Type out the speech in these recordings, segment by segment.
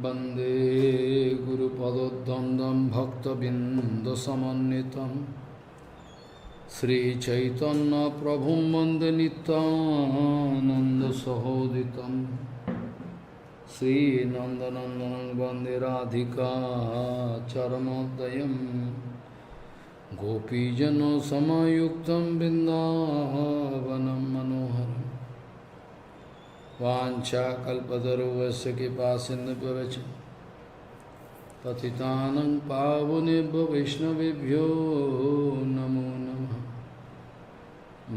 वंदे गुरुपदद्वन्द्वं भक्तबिन्दसमन्वितं श्रीचैतन्यप्रभुं वन्दे नित्यानन्दसहोदितं श्रीनन्दनन्दनं वन्दे राधिका चरणोदयं गोपीजनसमायुक्तं बिन्दावनं मनोहरम् वाञ्छाकल्पतरुवस्य कृपासिन्धुभ्यश्च पतितानं पावनेभ्यो वैष्णवेभ्यो नमो नमः।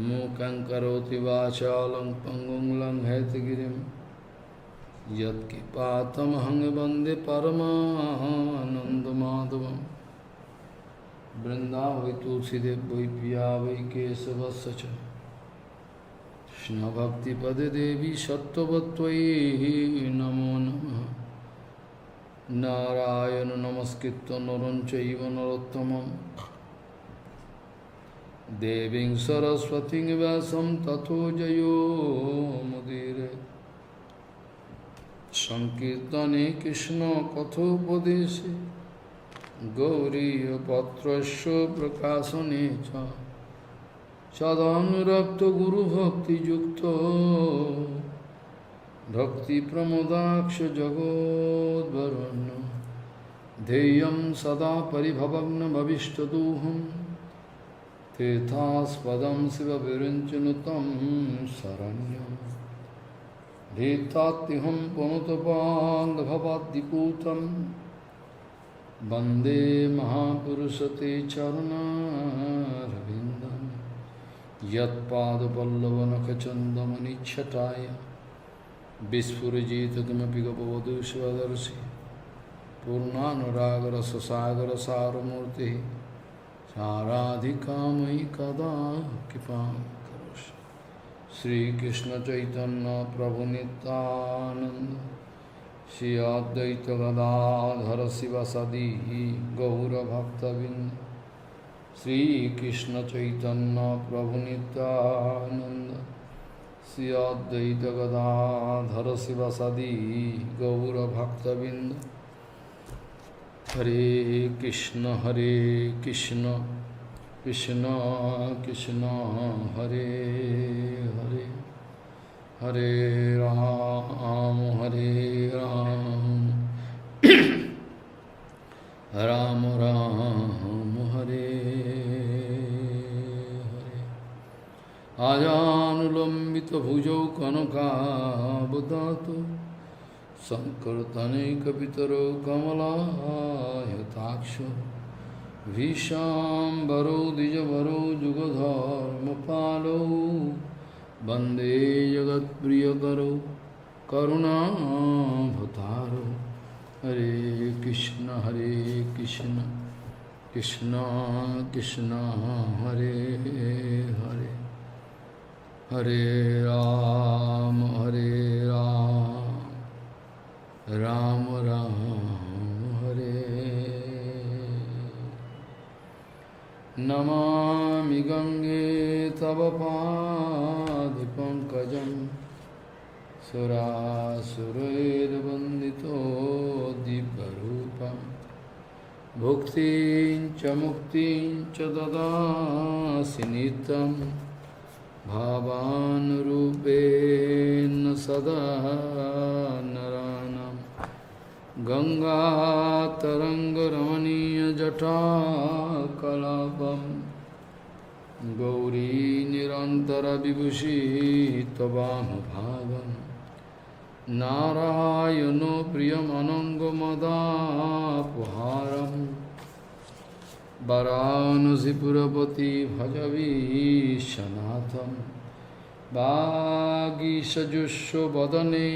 मूकं करोति वाचालं पङ्गुं लङ्घयतिगिरिं यत्कृपातमहं वन्दे परमानन्दमाधवं। वृन्दावै तुलसीदेव वै पिया वै केशवस्य च कृष्ण भक्ति पदे देवी सत्ववत्त्वयि नमो नमः। नारायण नमस्कृत्य नरं चैव नरोत्तमं देवीं सरस्वतीं व्यासं ततो जयो मुदीरये। संकीर्तने कृष्ण कथोपदेशे गौरीपत्रस्य प्रकाशने च सदानुरक्तो गुरुभक्तियुक्तो भक्तिप्रमोदाक्ष जगोद्वरुण्य ध्येयं सदा परिभवग्नभविष्टदोहं तीर्थास्पदं शिवविरञ्चनुतं शरण्यं धीर्तात्तिहं पुनतपाङ्गभवाद्दिपूतं वन्दे महापुरुषते चरणारविन्दम् यत्पादपल्लवनखचन्दमनिच्छटाय विस्फुरजित किमपि गपवधू स्वदर्शि पूर्णानुरागरससागरसारमूर्तिः साराधिकामयि कदा कृपां करोषि। श्रीकृष्णचैतन्यप्रभुनितानन्द श्री अद्वैत गदाधर शिवसदि गौरभक्तबिन्द श्री कृष्ण चैतन्य प्रभु नित्यानंद श्री अद्वैत गदाधर शिवसदि गौरभक्तबिंद। हरे कृष्ण कृष्ण कृष्ण हरे हरे हरे राम राम राम हरे हरे। आजानुलंबित भुजौ कनकावदातो संकीर्तनैकपितरो कमलायताक्षो भीषाम्बरो द्विजवरो जुगधर्मपालो वन्दे जगत्प्रियकरो करुणाभतारो। हरे कृष्ण कृष्ण कृष्ण हरे हरे हरे राम राम राम हरे। नमामि गंगे तव पादपङ्कजं सुरासुरैर्वन्दितो दिव्यरूपं भुक्तिं च मुक्तिं च ददासि नित्यं भावानुरूपेण सदा नराणां। गङ्गातरङ्गरमणीयजटाकलापं गौरी निरन्तरविभूषी त्वमभावम्। नारायणो प्रियमनङ्गमदापहारं वरानसीपुरपति भजवीशनाथं। वागीषजुष्वदने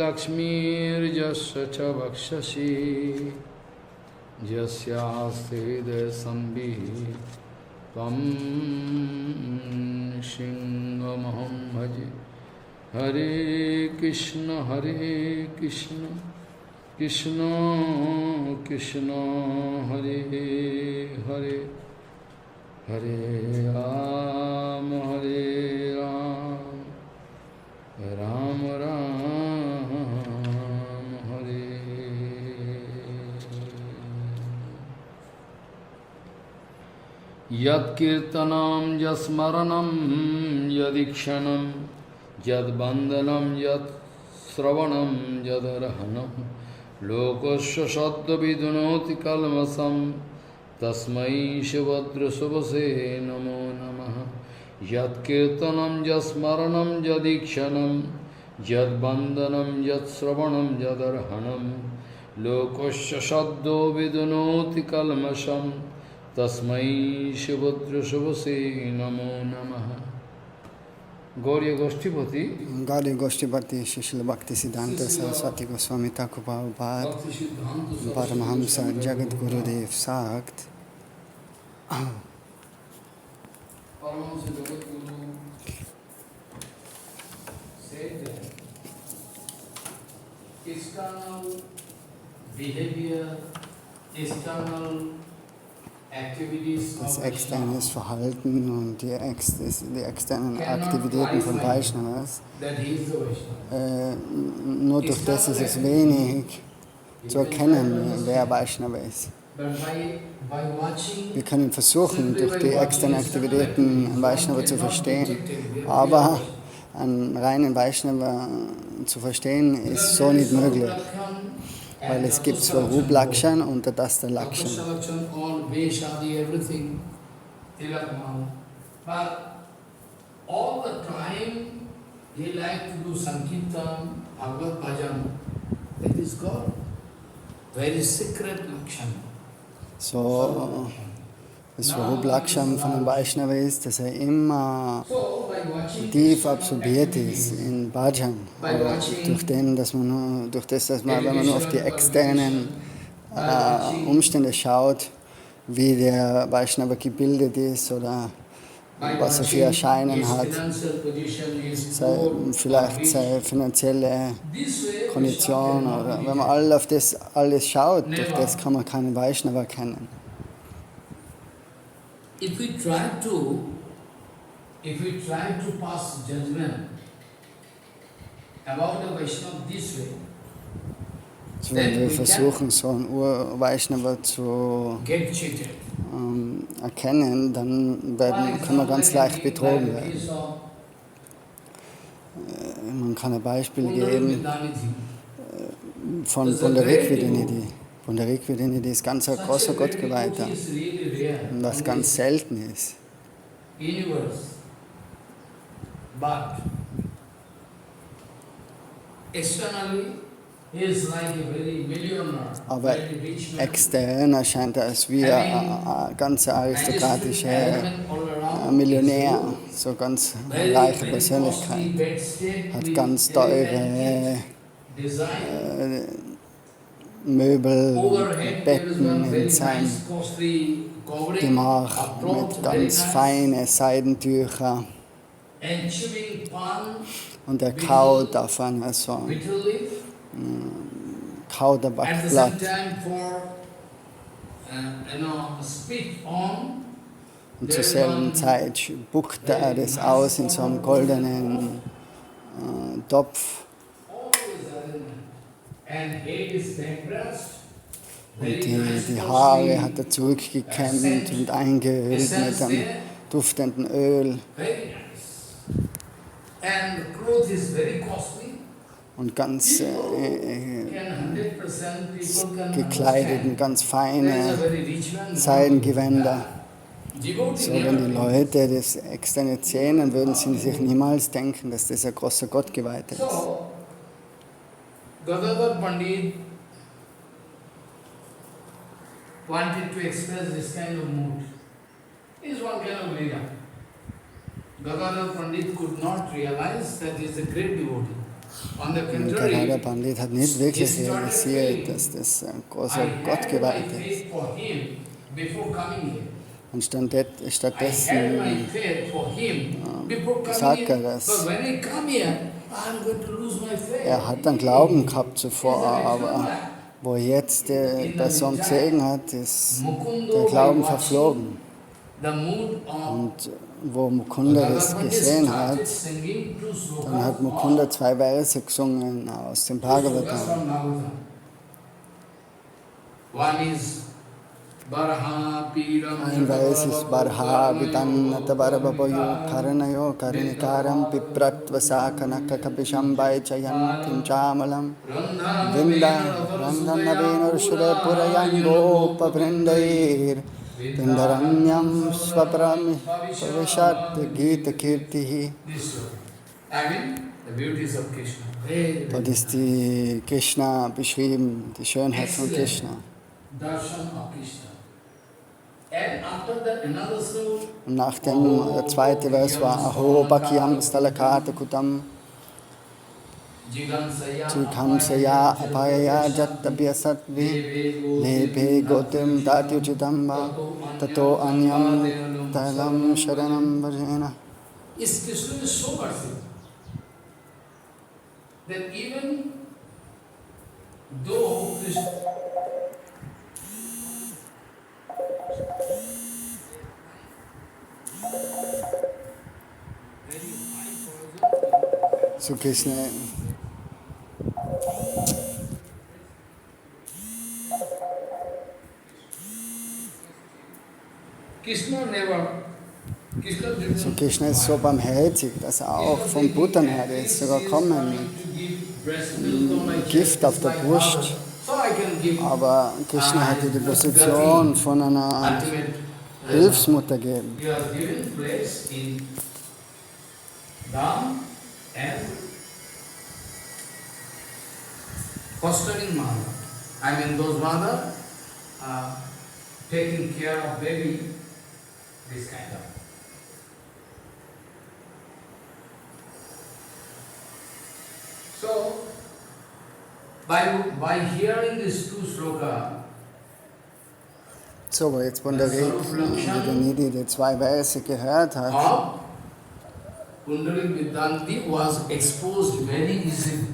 लक्ष्मीर्यस्य च वक्षसि यस्यास्ते हृदयसंवित् त्वं सिंहमहं भजे। हरे कृष्ण कृष्ण कृष्ण हरे हरे हरे राम राम Ram Yat kirtanam jasmaranam yadikshanam yad bandhanam yad sravanam yadarahanam lokasya sadda vidunoti kalmasam tasmai shivadra subhase namo namaha Yat kirtanam jasmaranam yadikshanam yad bandhanam yad sravanam yadarhanam lokasya saddo vidunoti kalmasam Tasmai Shivadra Shivase Namo Namaha. Gauriya Goshtipati. Gauriya Goshtipati, Srila Bhakti-Siddhanta, Sarasvati Gosvami, Thakur, Prabhupada, Paramahamsa, Jagat Gurudev sagt, Paramahamsa Jagat Guru said that external behavior, external das externe Verhalten und die externen Aktivitäten von Vaishnavas, nur durch das ist es wenig zu erkennen, wer Vaishnava ist. Wir können versuchen, durch die externen Aktivitäten einen Vaishnava zu verstehen, aber einen reinen Vaishnava zu verstehen ist so nicht möglich. Weil es gibt Swarup Lakshan und Tadastha Lakshan. So, das Swarup Lakshan von einem Vaishnava ist, dass er immer tief absorbiert ist in Bhajan. Durch das, dass man, wenn man nur auf die externen Umstände schaut, wie der Vaishnava gebildet ist oder was er für Erscheinen hat, vielleicht seine finanzielle Kondition oder wenn man auf das alles schaut, durch das kann man keinen Vaishnava kennen. If we try to pass judgment about the Vaishnava this way, so, wenn wir versuchen, so einen Ur-Vaishnava zu erkennen, dann können wir ganz leicht betrogen werden. Man kann ein Beispiel geben von Pundarik-Vidinidhi. Pundarik-Vidinidhi ist ganz ein großer Gottgeweihter, was ganz selten ist. Aber extern erscheint er als wie ein ganz aristokratischer Millionär, so ganz reiche Persönlichkeit, hat ganz teure Möbel, Betten in seinem Gemach mit ganz feinen Seidentüchern. Und er kaut auf einem so Kauderbackblatt. Und zur selben Zeit spuckt er das aus in so einem goldenen Topf. Und die Haare hat er zurückgekämmt und eingeölt mit einem duftenden Öl. Und ganz gekleidet in ganz feine Seidengewänder. So, wenn die Leute das externe sehen, dann würden sie sich niemals denken, dass das ein großer Gottgeweihter ist. Gadadhar Pandit wanted to express this kind of mood. It is one kind of lila. Gadadhar Pandit could not realize that he is a great devotee. On the contrary, Gadadhar Pandit hat nicht wirklich realisiert, dass das ein großer Gottgeweihter ist. Und stattdessen sagt er, dass er hat dann Glauben gehabt zuvor, aber wo jetzt die Person gesehen hat, ist der Glauben verflogen. Und wo Mukunda das gesehen hat, dann hat Mukunda 2 Verse gesungen aus dem Bhagavatam. Ein weißes Barha Vidannata Barababayo Karanayo Karanikaram Pipratvasakanaka Kapisham Baichayantim Chamalam Vinda Randanavena Rushura Purayan Gopa Vrindair Vindaranyam Swaprami Pavishat Gita Kirtihi. Dort ist die Krishna beschrieben, die Schönheit von Krishna. Und nach dem zweite Vers war Aho Bhakyam Stalakata Kutam Chikamsaya Apaya Jattabhyasatvi Lebe Gotim Tatyuchitamba Tato Anyam Talam Sharanam Vajena. Krishna is so merciful that even though Krishna So Krishna So Krishna ist so barmherzig, dass er auch vom Butterherde ist sogar kommen mit Gift auf der Brust. Aber Krishna hätte die Position von einer Hilfsmutter geben. Fostering mother. I mean those mother taking care of baby, this kind of. So, by hearing these two sloka, so, aber jetzt Pundarik, wie die zwei Verse gehört hat, Pundarik Vidyanti was exposed very easily.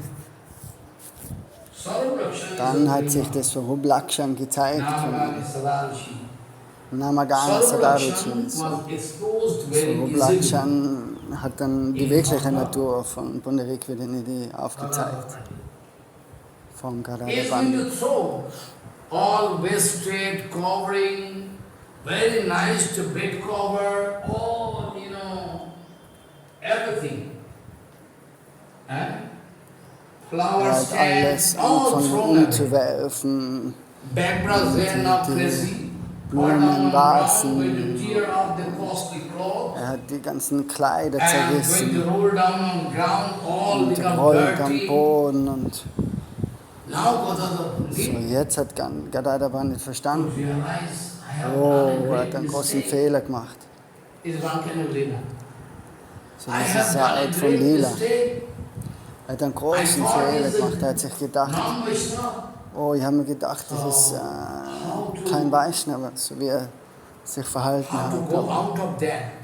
Dann hat sich das Swarup Lakshman gezeigt von Namagana Sadaruchi. Swarup Lakshman hat dann die wirkliche Natur von Pundarik Vidyanidhi aufgezeigt. Vom Karadabandi. All best straight covering, very nice to bed cover, all, everything. Er hat alles angefangen umzuwerfen, Blumen, Vasen, er hat die ganzen Kleider zerrissen und gerollt am Boden und so, jetzt hat Gadadhar Pandit verstanden, er hat einen großen Fehler gemacht. So, das ist eine Art von Lila. Er hat einen großen Fehler gemacht. Er hat sich gedacht, ich habe mir gedacht, das ist kein Vaishnava, so wie er sich verhalten hat. Aber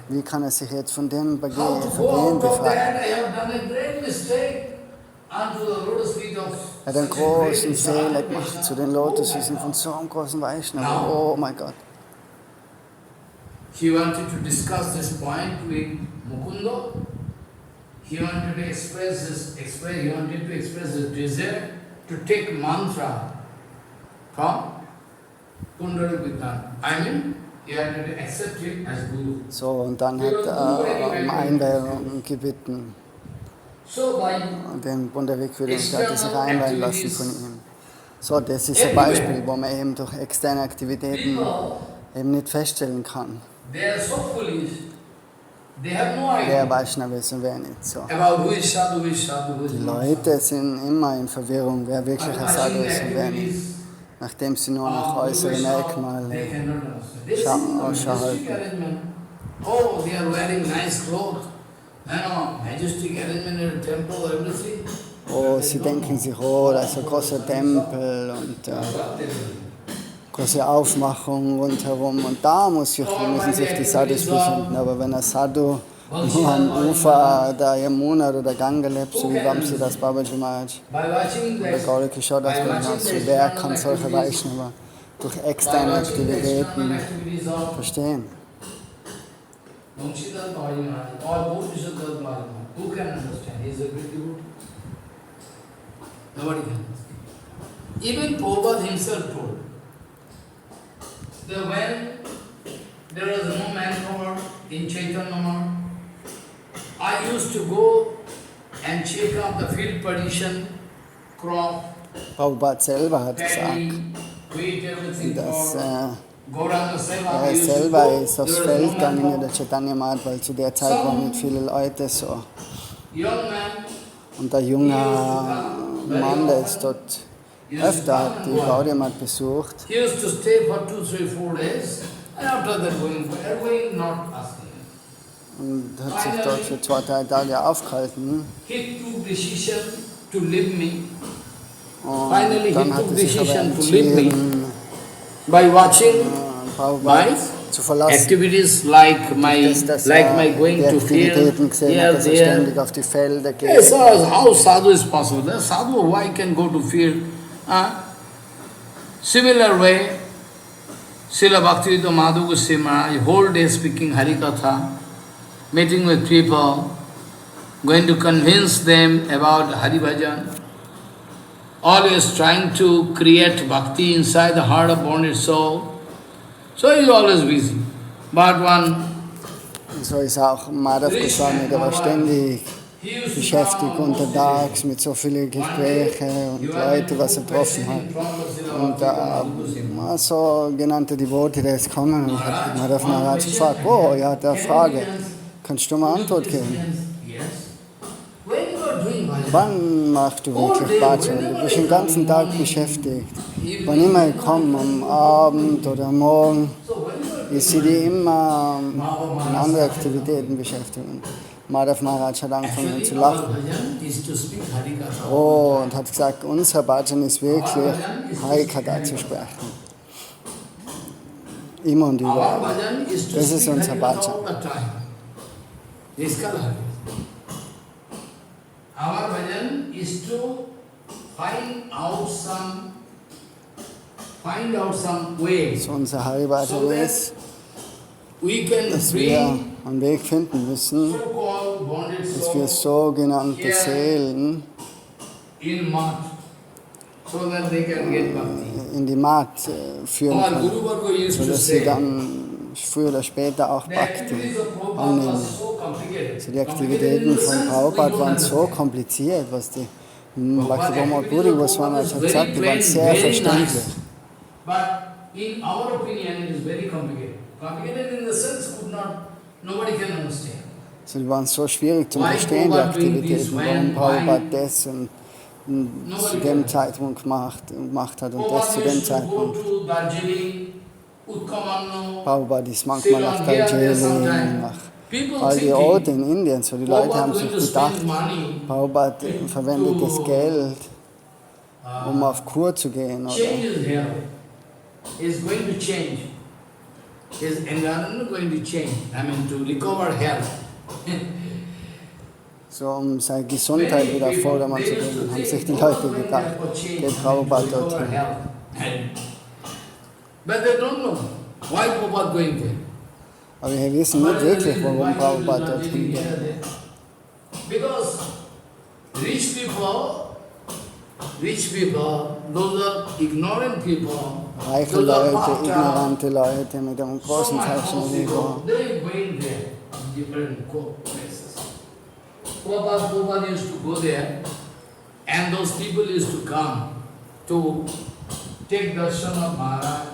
wie kann er sich jetzt von dem Vergehen befreien? Er hat einen großen Fehler gemacht zu den Lotusfüßen von so einem großen Vaishnava. Oh mein Gott. He wanted to discuss this point with Mukunda. He wanted to express his desire to take mantra from Pundarik Vidyanti. I mean, he wanted to accept him as Guru. So, und dann hat er um Einweihung gebeten. Den Pundarik Vidyanti hat sich einweihen lassen von ihm. So, das ist ein Beispiel, wo man eben durch externe Aktivitäten eben nicht feststellen kann. Wer Vaishnava ist und wer nicht. So. Die Leute sind immer in Verwirrung, wer wirklich ein Sadhu ist und wer nicht. Nachdem sie nur nach äußeren Merkmalen Ausschau halten. Oh, they are wearing nice clothes. Majestic arrangement in a temple, everything. Oh, sie denken sich, da ist ein großer Tempel und große Aufmachung rundherum. Und da müssen sich die Sadhus befinden. Aber wenn ein Sadhu nur am Ufer der Yamuna oder der Ganga lebt, so wie Vamsi das Babaji Maharaj oder Gauri Kishore das so wer kann solche Vaishnava durch externe Aktivitäten verstehen? Who can understand? He is a great devotee. Nobody can understand. Even Prabhupada himself told So when there was no manpower in Chaitanya Math, I used to go and check out the field condition, crop, Prabhupada selber hat gesagt, paddy, wheat, everything dass for Gauranga Seva. er We used to selber go, ist there aufs was Feld no gegangen in manpower. der Chaitanya Math, weil zu der Zeit waren nicht viele Leute so. Young man, Und der junge Mann, der ist dort öfter, hat die Gaudiya Math besucht. he used to stay for 2, 3, 4 days, and after that going not asking. Und hat sich dort für 2, 3 Tage aufgehalten. He took decision to leave me. Und Finally he dann hat took er sich aber decision to leave me entschieden, by watching Prabhupada my zu verlassen. activities like my Dass going die to field, Aktivitäten gesehen hat, here, dass er there. ständig auf die Felder geht. Yes, how sadhu is possible? The sadhu, why can go to field? Similar way, Srila Bhakti-Tattva Goswami Maharaj, whole day speaking Harikatha, meeting with people, going to convince them about Hari Bhajan, always trying to create bhakti inside the heart of bonded soul. So he is always busy. But one So ist auch Madhav Goswami, der war ständig beschäftigt untertags mit so vielen Gesprächen und Leute, was er getroffen hat. Und da so genannte Devote, der ist gekommen und hat Madhav Maharaj gefragt, oh, er hat eine Frage, kannst du mir Antwort geben? Wann machst du wirklich Bhajan? Du bist den ganzen Tag beschäftigt. Wann immer ich komme, am Abend oder am Morgen, ich sehe die immer in andere Aktivitäten beschäftigt. Madhav Maharaj hat angefangen zu lachen. Oh, und hat gesagt, unser Bhajan ist wirklich, Harikatha zu sprechen. Immer und überall. Das ist unser Bhajan. Our bhajan is to find out some way, So unser Hari-Bhajan ist, we can dass wir bring einen Weg finden müssen, so-called bonded dass wir soul sogenannte Seelen in Math, so that they can get bhakti. in die Math führen Our können, Guruparampara used to sodass sie say, dann früher oder später auch the Bhakti activities of Prabhupada annehmen. was so complicated. Also die Aktivitäten von Prabhupada waren so kompliziert, was die Bhakti-Tattva Goswami hat gesagt, die waren sehr verständlich. But in our opinion, it is very complicated. Complicated in the sense nobody can understand. Also die waren so schwierig zu verstehen, die Aktivitäten, warum Prabhupada das und zu dem Zeitpunkt gemacht hat und das zu dem Zeitpunkt. Prabhupada ist manchmal nach Darjeeling, nach all die Orte in Indien. So die Leute haben sich gedacht, Prabhupada verwendet das Geld, um auf Kur zu gehen. Oder Is going to change. His environment going to change. I mean, to recover health. so um seine Gesundheit wieder auf Vordermann zu bringen, haben sich die Leute gedacht, geht Prabhupada dorthin. But they don't know why Prabhupada going there. Aber wir wissen nicht wirklich, warum Prabhupada dorthin geht. Because rich people, those are ignorant people, Reiche Leute, ignorante Leute mit einem großen falschen Ego. they going there, different places. Prabhupada used to go there, and those people used to come to take darshan of Maharaj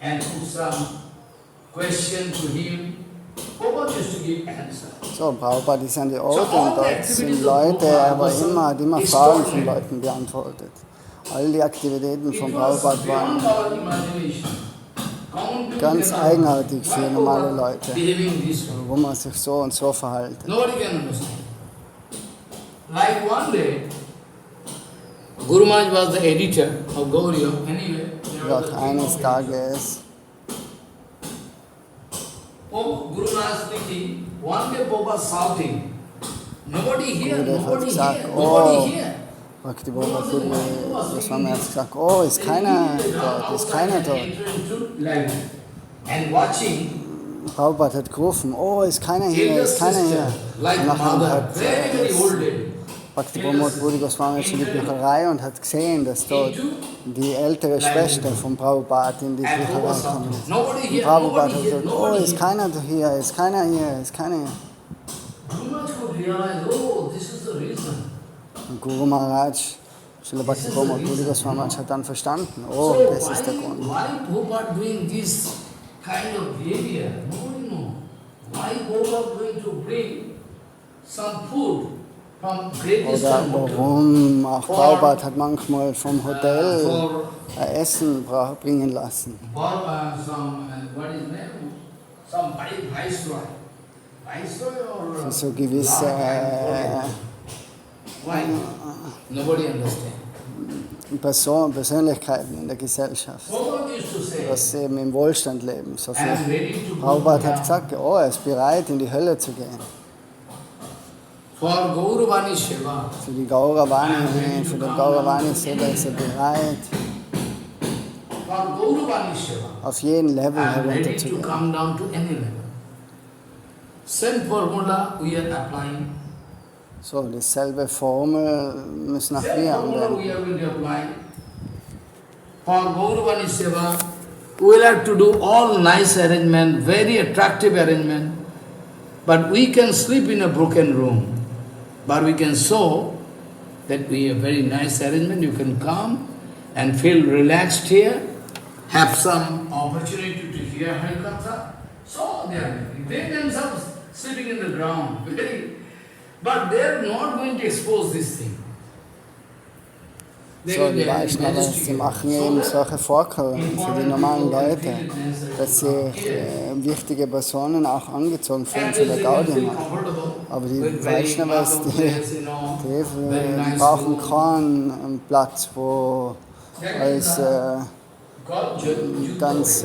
and put some question to him. Prabhupada used to give answer. So, Prabhupada ist an die Orte und dort sind Leute, er hat immer Fragen von Leuten beantwortet. All die Aktivitäten von Prabhupada waren ganz eigenartig für normale Leute, wo man sich so und so verhält. Nobody can understand. Like one day, Guru Maharaj was the editor of Gauriya. Anyway, Doch eines Tages Guru Maharaj speaking, one day Prabhupada shouting, nobody here, Gurudev hat nobody gesagt, here, oh, nobody here. Goswami hat gesagt, oh, ist keiner dort, ist keiner dort. And watching, Prabhupada hat gerufen, oh, ist keiner hier, ist keiner hier. Und nachher hat Bhakti Goswami zu die Bücherei und hat gesehen, dass dort die ältere Schwester von Prabhupada in die Bücherei gekommen ist. Und Prabhupada hat gesagt, oh, ist keiner hier, ist keiner hier, ist keiner hier. Und Guru Maharaj, Srila Bhakti Goswami hat dann verstanden, oh, das ist der Grund. Oder warum auch Prabhupada hat manchmal vom Hotel Essen bringen lassen. Für so gewisse Persönlichkeiten in der Gesellschaft, dass sie eben im Wohlstand leben. So viel. Prabhupada hat gesagt, oh, er ist bereit, in die Hölle zu gehen. Für die Gauravani, für den Gauravani-Seva ist er bereit, auf jeden Level herunterzugehen. So, dieselbe Formel müssen auch wir anwenden. For Gauravani Seva, we will have to do all nice arrangement, very attractive arrangement, but we can sleep in a broken room. But we can show that we have very nice arrangement. You can come and feel relaxed here, have some opportunity to hear Harikatha. So they themselves sleeping in the ground, but they are not going to expose this thing. So, die Vaishnavas, sie machen eben solche Vorkehrungen für die normalen Leute, dass sich wichtige Personen auch angezogen fühlen zu der Gaudium. Aber die Vaishnavas, die brauchen keinen Platz, wo alles ganz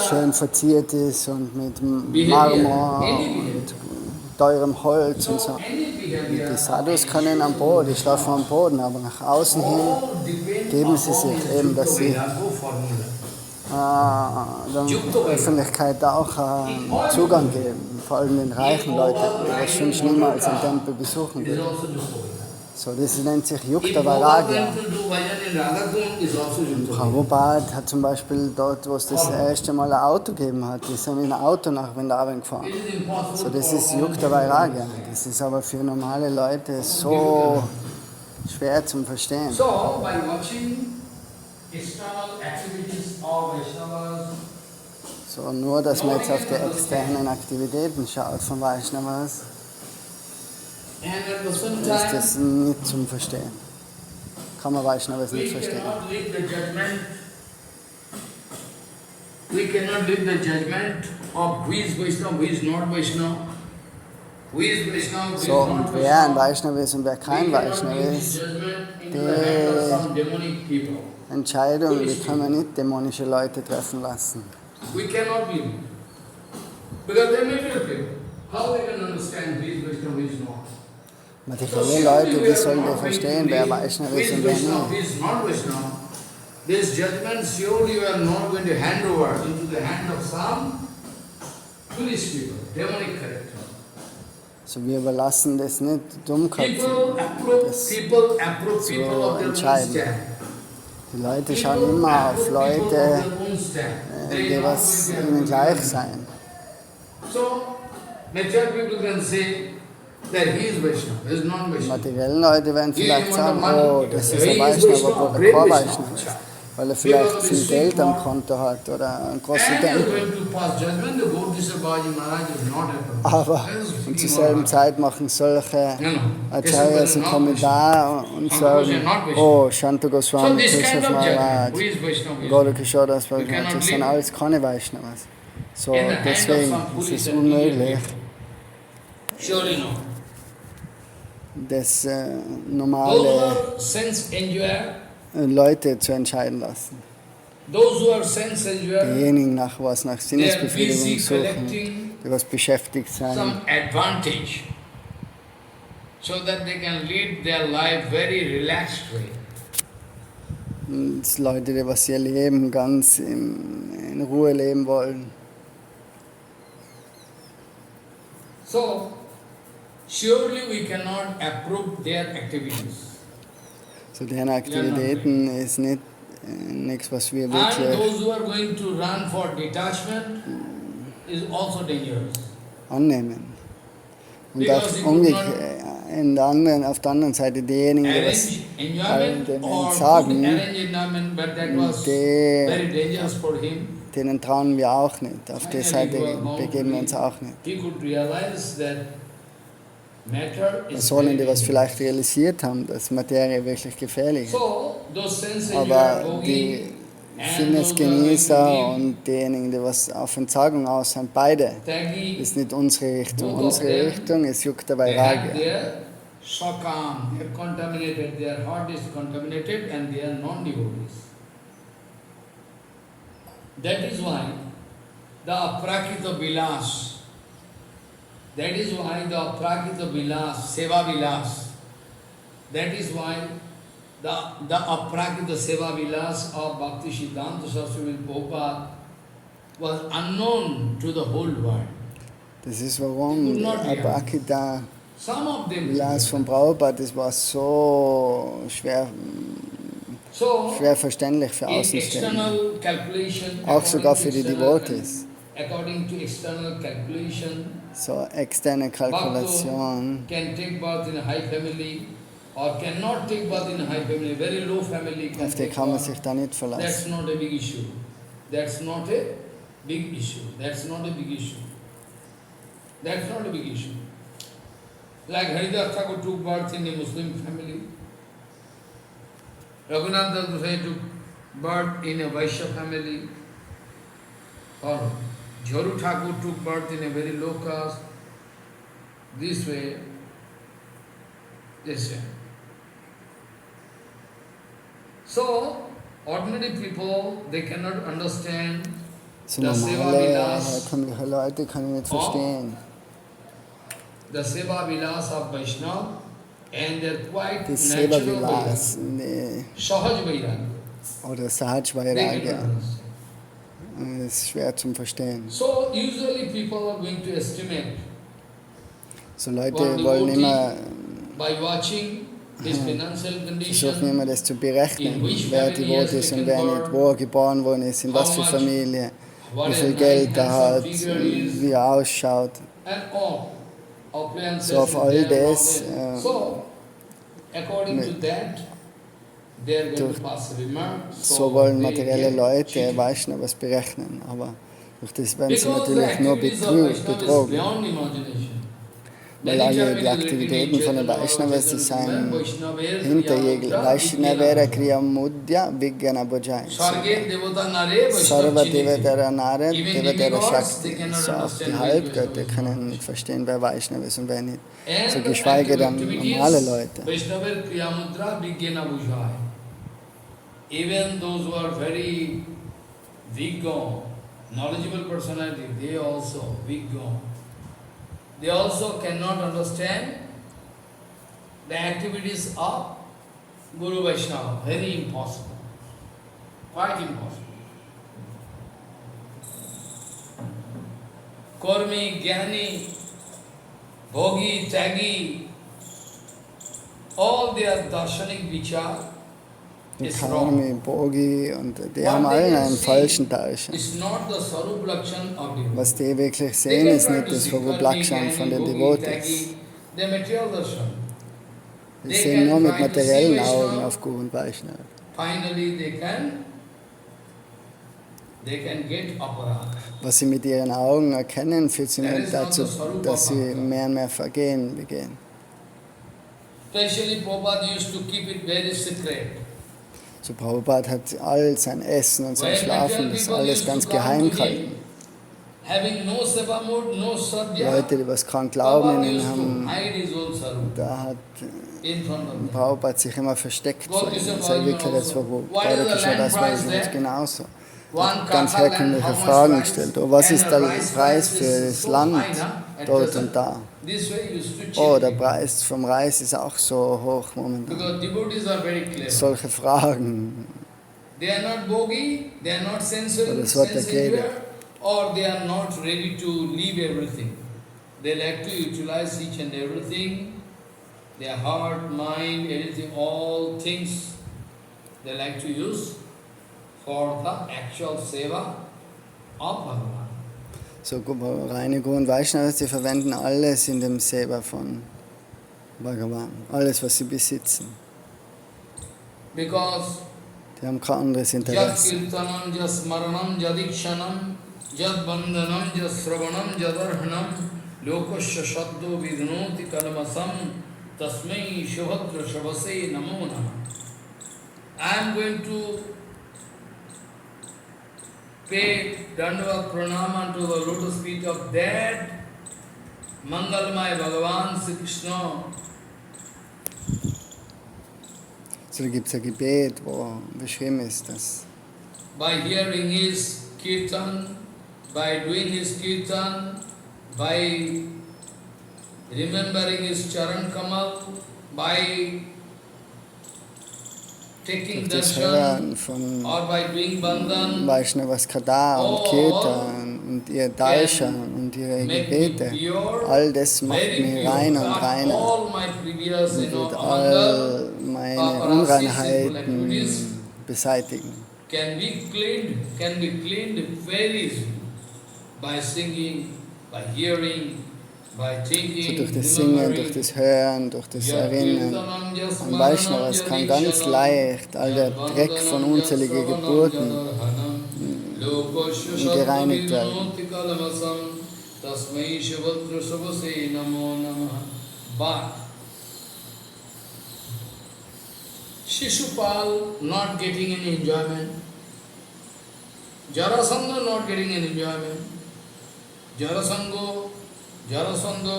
schön verziert ist und mit Marmor und teurem Holz und so. Die Sadhus können am Boden, die schlafen am Boden, aber nach außen hin geben sie sich eben, dass sie der Öffentlichkeit auch Zugang geben, vor allem den reichen Leuten, die wahrscheinlich niemals einen Tempel besuchen würden. So, das nennt sich Yukta Vairagya. Prabhupada hat zum Beispiel dort, wo es das erste Mal ein Auto gegeben hat, die sind in ein Auto nach Vrindavan gefahren. So, das ist Yukta Vairagya. Das ist aber für normale Leute so schwer zu verstehen. So, by watching external activities of Vaishnavas, so, nur, dass man jetzt auf die externen Aktivitäten schaut von Vaishnavas, ist das nicht zum Verstehen. Kann man Vaishnavas nicht verstehen. We cannot leave the judgment of who is Vaishnava, who is not Vaishnava. Who is Vaishnava, who is So, not und wer ein Vaishnava. Vaishnava ist und wer kein Vaishnava ist, die Entscheidung, die können wir nicht dämonische Leute treffen lassen. We cannot leave. Because they are material people. How they can understand who is Vaishnava, who is not? Materielle Leute, die sollen wir verstehen, wer Vaishnava ist und wer nicht. This judgment surely you are not going to hand over into the hand of some foolish people, demonic character. So, wir überlassen das nicht Dummköpfen, das zu entscheiden. Die Leute schauen immer auf Leute, die was ihnen gleich sein. So, mature people can say that he is Vaishnava, he is not Die Vaishnava. materiellen Leute werden vielleicht sagen, oh, das ist ein Vaishnava, aber kein Vaishnava ist, weil er vielleicht viel Geld am Konto hat oder einen großen Tempel. Aber zur selben Zeit machen solche Acharyas einen Kommentar und sagen, oh, Shantu Goswami, Keshav Maharaj, Gaura Kishodas Bhagavan, das sind alles keine Vaishnavas. So, deswegen ist es unmöglich, das normale Leute zu entscheiden lassen. Diejenigen, was nach Sinnesbefriedigung suchen, die was beschäftigt sein. Some advantage, so that they can lead their life very relaxed way. Das sind Leute, die was ihr Leben ganz in Ruhe leben wollen. So, surely we cannot approve their activities. Zu deren Aktivitäten ist nicht nichts, was wir And wirklich those who are going to run for detachment is also dangerous. annehmen. Und Because auch you could not auf der anderen Seite diejenigen, die was arrange enjoyment dem or sagen, could arrange enjoyment, but that was very dangerous for him. denen trauen wir auch nicht. Auf die Seite begeben wir uns auch nicht. He could realize that matter is Personen, die very was vielleicht realisiert haben, dass Materie wirklich gefährlich ist. So, those senses Aber are die bogey Sinnesgenießer und diejenigen, die was auf Entsagung aus sind, beide, taggy, ist nicht unsere Richtung. both of Unsere them, Richtung ist Yukta they have Vairagya. their shakam, they are contaminated, their heart is contaminated and they are non-devotees. That is why the aprakita vilas, that is why the aprakita vilas, seva vilas, that is why the aprakita seva vilas of Bhakti-Siddhanta Saraswati Prabhupada was unknown to the whole world. Das ist warum Aprakita Some of them Vilas von Prabhupada, das war so schwer verständlich für in Außenstehende. external calculation, Auch sogar für die external Devotees. according to external calculation, So externe Kalkulation. Bhakto can take birth in a high family or cannot take birth in a high family, very low family can Auf die take kann man birth. sich da nicht That's verlassen. not a big issue. That's not a big issue. That's not a big issue. That's not a big issue. Like Haridas Thakur took birth in a Muslim family. Raghunath Das Goswami took birth in a Vaishya family. Or Jharu Thakur took birth in a very low caste. This way, this way. So, ordinary people, they cannot understand So the Seva normale, Vilas, herkömmliche Leute können nicht verstehen. the Seva Vilas of Vaishnava, and they're quite Die Seva natural Vilas Vairagya, Sahaj Vairagya. oder Sahaj They cannot Vairagya. understand. Das ist schwer zum Verstehen. So, usually people are going to estimate So Leute one wollen devotee immer, by watching his financial versuchen condition, immer das zu berechnen, in which wer family he has Devot ist und taken wer birth, nicht, wo er geboren worden ist, in was für how much, Familie, what wie a viel nice, Geld er handsome hat, figure is, wie er ausschaut. and all. Appliances So auf is all there, das, not there. So, according to that, they are going to pass a remark. So wollen they materielle get Leute cheated. Vaishnavas berechnen, aber durch das werden sie Because the natürlich nur activities of Vaishnava is betrogen. beyond imagination. Weil alle die Aktivitäten von den Vaishnavas, die seien hinter jeglicher Vaishnavera Kriya Mudya Vijnana Bhajai. Sarva Devatara Nare Devatara Shakti. So auch die Halbgötter können nicht verstehen, wer Vaishnava ist und wer nicht. So geschweige denn normale Leute. Even those who are very Viggo, knowledgeable personality, they also Viggo. They also cannot understand the activities of Guru Vaishnava. Very impossible. Quite impossible. Kormi, Gyani, Bhogi, Tagi, all their darshanik vichar Die is wrong. Karmi, Bogi und die haben alle einen falschen Darshan. It's not the Sarup Lakshan of devotees. Was die wirklich sehen, ist nicht das Varup Lakshan von den Devotees. The material darshan. Die sehen nur mit materiellen Augen auf Guru und Vaishnava. Finally they can get aparad. Was sie mit ihren Augen erkennen, führt sie nur dazu, dass sie mehr und mehr Vergehen begehen. Especially Prabhupada used to keep it very secret. So Prabhupada hat all sein Essen und sein Schlafen, das alles ganz geheim gehalten. Having no seva mood, no sadhya, Leute, die was keinen Glauben in ihn used to haben, hide his own sarup da hat in front of them. Prabhupada sich immer versteckt vor ihnen. Sei wirklich das Varup. Why is the Krishna land das war price there? genauso. One Ganz kaka land, herkömmliche how much Fragen price? gestellt. Oh, was And ist the der price Preis is für das so Land high, na, at dort present. und da? This way used to cheat Oh, der people. Preis vom Reis ist auch so hoch momentan. Because devotees are very clever. Solche Fragen. They are not bogi, they are not sensual, Das Wort der Rede. or they are not ready to leave everything. they like to utilize each and everything, their heart, mind, anything, all things, they like to use for the actual seva of Bhagavan. So reine Guru und Vaishnavas, die verwenden alles in dem Seva von Bhagavan, alles was sie besitzen. Because die haben kein anderes Jad Interesse. Kirtanam, Jad Smaranam, Jad Ikshanam, Jad Bandhanam, Jad Sravanam, Jad Arhanam, Lokasya Shaddo Vidnoti Kalamasam, Tasmai Shubhadra Shabase Namo Namah. I am going to pay Dandavat Pranama to the lotus feet of that Mangalmay Bhagavan Sri Krishna. So da gibt es ein Gebet, wo beschrieben ist, dass by hearing his kirtan, by doing his kirtan, by remembering his charan kamal, by taking durch das darshan, Hören von or by doing bandhan, Vaishnavas Kada und Kirtan und ihr Darshan und ihre Gebete, all das macht mich rein und reiner all my previous, und wird all meine Unreinheiten beseitigen. can be cleaned very easily by singing, by hearing, by So thinking, durch das Singen, durch das Hören, durch das Erinnern an Vaishnavas kann ganz leicht all der Dreck von unzähligen Geburten gereinigt werden. But Shishupal not getting any enjoyment, Jarasandha not getting any enjoyment, Jarasandha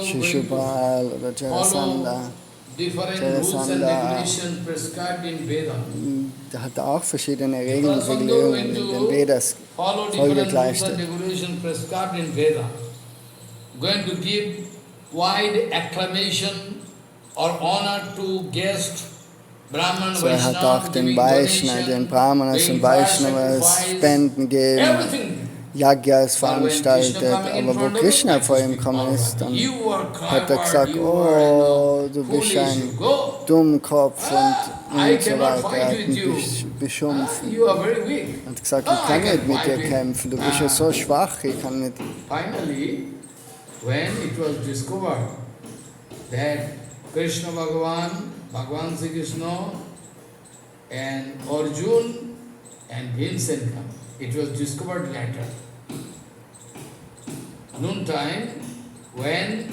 Shishupal oder Jarasandha, different rules and regulations prescribed in Veda. der hat auch verschiedene Regeln und Regulierungen in den Vedas Follow different rules geleistet. and regulations prescribed in Veda. Going to give wide acclamation or honor to guest Brahman, So er hat auch den den Brahmanas und Vaishnavas Spenden gegeben, everything. Yagyas veranstaltet, aber wo Krishna vor ihm gekommen ist, dann hat er gesagt, oh, du bist ein Dummkopf und so weiter. Er hat ihn beschimpft. You are very weak. Er hat gesagt, ich kann nicht mit dir kämpfen, du bist ja so schwach, ich kann nicht. Finally, when it was discovered that Krishna Bhagavan, Bhagavan Sri Krishna and Arjun and Vincent come, it was discovered later. Noontime, when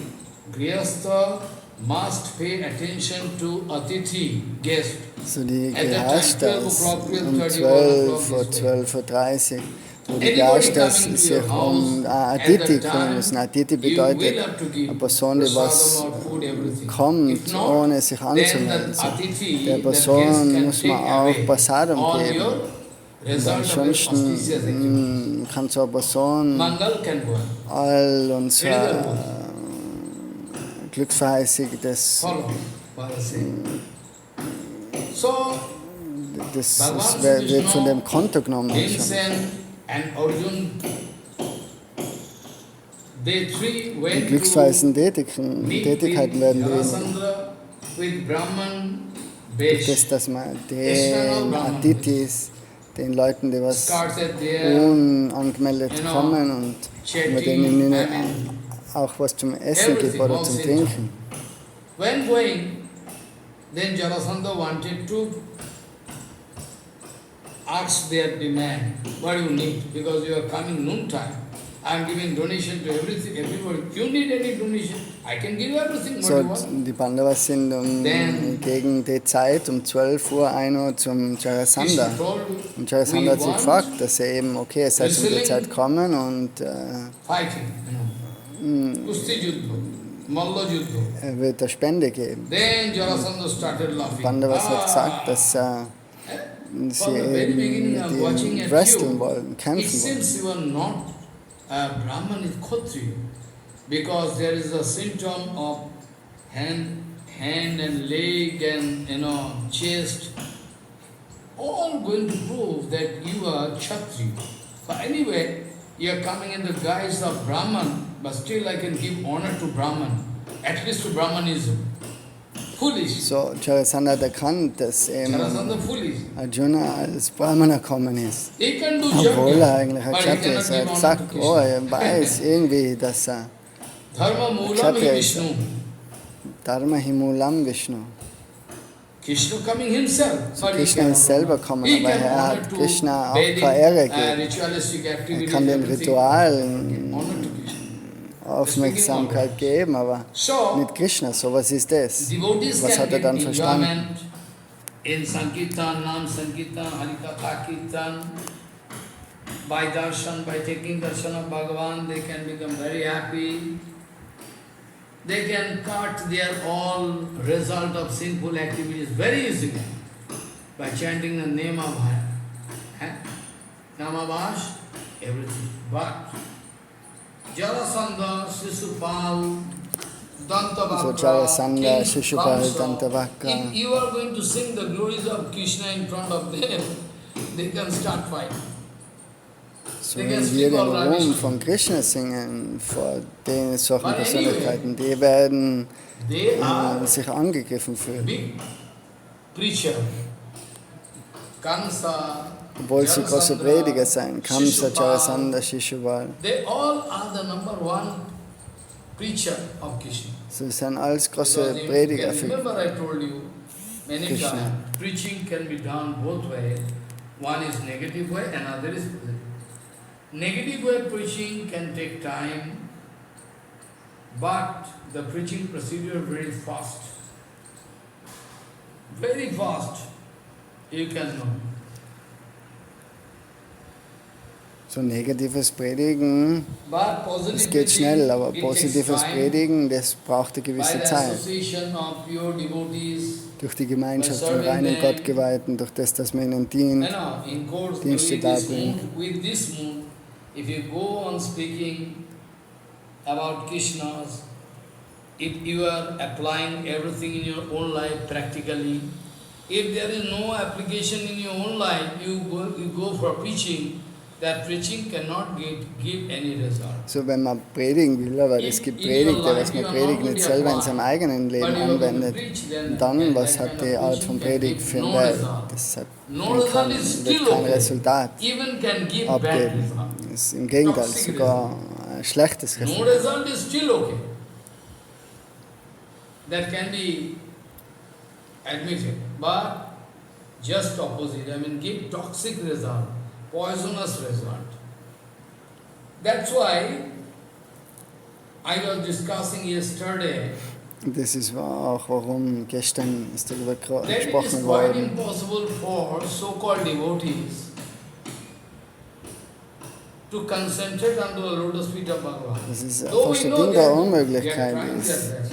Grihastha must pay attention to Atithi, guest. So die Grihasthas um 12 Uhr, 12:30 Uhr, wo die Grihasthas sich Aditi kümmern müssen. Aditi bedeutet eine Person, die was kommt, ohne sich anzumelden. Der Person muss man auch Prasadam geben. Und ansonsten kann so eine Person all unser glücksverheißiges das wird von dem Konto genommen. Die glücksverheißenden Tätigkeiten werden weniger. Durch das, dass man den Aditis, den Leuten, die was unangemeldet kommen und man denen auch was zum Essen gibt oder zum Trinken. When going, then Jarasandha wanted to ask their demand, what do you need? Because you are coming noontime. I am giving donation to everything, everybody. You need any donation? I can give you everything. What So, you want. die Pandavas sind gegen die Zeit um 12 Uhr, 1 Uhr zum Jarasandha. Und Jarasandha hat sich gefragt, dass er eben, okay, ihr seid um die Zeit gekommen und Fighting, Kusti Juddha, Malla Juddha. er wird eine Spende geben. Then Jarasandha started laughing. Pandavas hat gesagt, dass sie eben mit ihm wresteln wollten, It kämpfen seems you are not Brahman is Kshatriya, because there is a symptom of hand and leg and chest, all going to prove that you are Kshatriya. But anyway, you are coming in the guise of Brahman, but still I can give honor to Brahman, at least to Brahmanism. Foolish. So Jarasandha hat erkannt, dass Jarasandha foolish. Arjuna als Brahmana gekommen ist. He can do Obwohl er yajna, eigentlich but he Acharya cannot ist. Er give hat honor to gesagt, Krishna. oh, er weiß irgendwie, dass er Dharma moolam Acharya hi ist. Vishnu. Dharma himulam Vishnu. Krishna coming himself. So But he Krishna cannot ist selber honor. kommen, He aber can er honor hat to Krishna auch Vedic, keine Ehre gegeben. ritualistic Er activities, kann den everything. Ritualen Honor to Krishna. Aufmerksamkeit geben, aber So, nicht Krishna. So, was ist das? devotees Was can hat er dann get verstanden? enjoyment in Sankirtan, Nam Sankirtan, Harikatha Kirtan, by darshan, by taking darshan of Bhagavan, they can become very happy. They can cut their all result of sinful activities very easily by chanting the name of Namavash, everything. But Jarasandha, Sisupal, So Dantavakra, Jarasandha, King Shishupal, Kamsa, Dantavakra. if you are going to sing the glories of Krishna in front of them, they can start fight. So, wenn wir den Ruhm von Krishna singen vor den solchen Persönlichkeiten, die werden They are sich angegriffen fühlen. big preacher. Kamsa, Obwohl sie große Jarasandha, Prediger sein, Kamsa, Shishupal, Jarasandha, Shishupal. they all are the number one preacher of Krishna. So, sie sind alles große Because you Prediger can für remember I told you many Krishna. times, preaching can be done both ways. One is negative way, another is positive. Negative way preaching can take time, but the preaching procedure is very fast. Very fast, you can know. So negatives Predigen, But positive es geht schnell, aber preaching, it takes positives time. Predigen, das braucht eine By gewisse the Zeit. association of pure devotees, Durch die Gemeinschaft von reinen Gottgeweihten, durch das, dass man ihnen dient. in course, Dienste with this darbringen. mood, with this mood, if you go on speaking about Krishna's, if you are applying everything in your own life practically, if there is no application in your own life, you go for preaching, that preaching cannot give any result. So, wenn man predigen will, aber es gibt Predigte, was man predigt nicht selber in seinem eigenen Leben anwendet, dann, was hat die Art von Predigt für einen Wert? Das wird kein Resultat Even can give bad abgeben. result. Es ist im Gegenteil sogar ein schlechtes No Resultat. result is still okay. That can be admitted, but just opposite. I mean, give toxic result, poisonous result. That's why I was discussing yesterday Das ist auch, warum gestern ist darüber that it is gesprochen quite worden. impossible for so-called devotees to concentrate on the lotus feet of Bhagavan. Das ist Though fast we eine know Ding der that they are Unmöglichkeit trying ist, their best.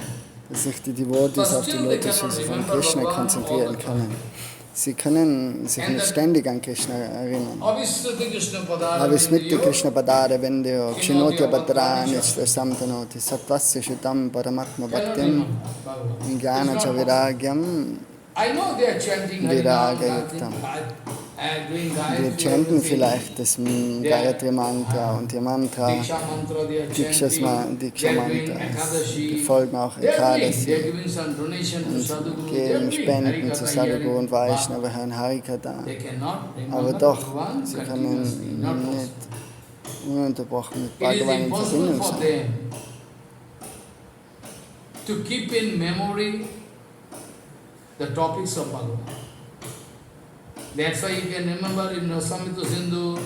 dass sich die Devotees auf die Lotusfüße von Krishna konzentrieren können. Sie können sich nicht ständig an Krishna erinnern. Avismriti Krishna Avismriti Padara Krishna Padara Vendyo, Kshinotia Bhadrani Samtanoti, Sattvasya Shuddham Paramatma Bhaktim, Jnana Chaviragyam, I know they are chanting Viragayuktam. doing Wir chanten vielleicht das Gayatri-Mantra und ihr Mantra, Diksha Mantra, they are Diksha-Mantra. Ekadashi. Wir folgen auch They are Ekadasi giving some donation to Sadhguru. They are geben doing Spenden zu Harikatha Sadhguru hearing. und Vaishnava, hören Harikatha. They cannot Aber remember doch, Bhagavan sie continuously, können not nicht possible. ununterbrochen mit It is Bhagavan in impossible Verbindung for sein. them to keep in memory the topics of Bhagavan. That's why you can remember in Samhita Sindhu,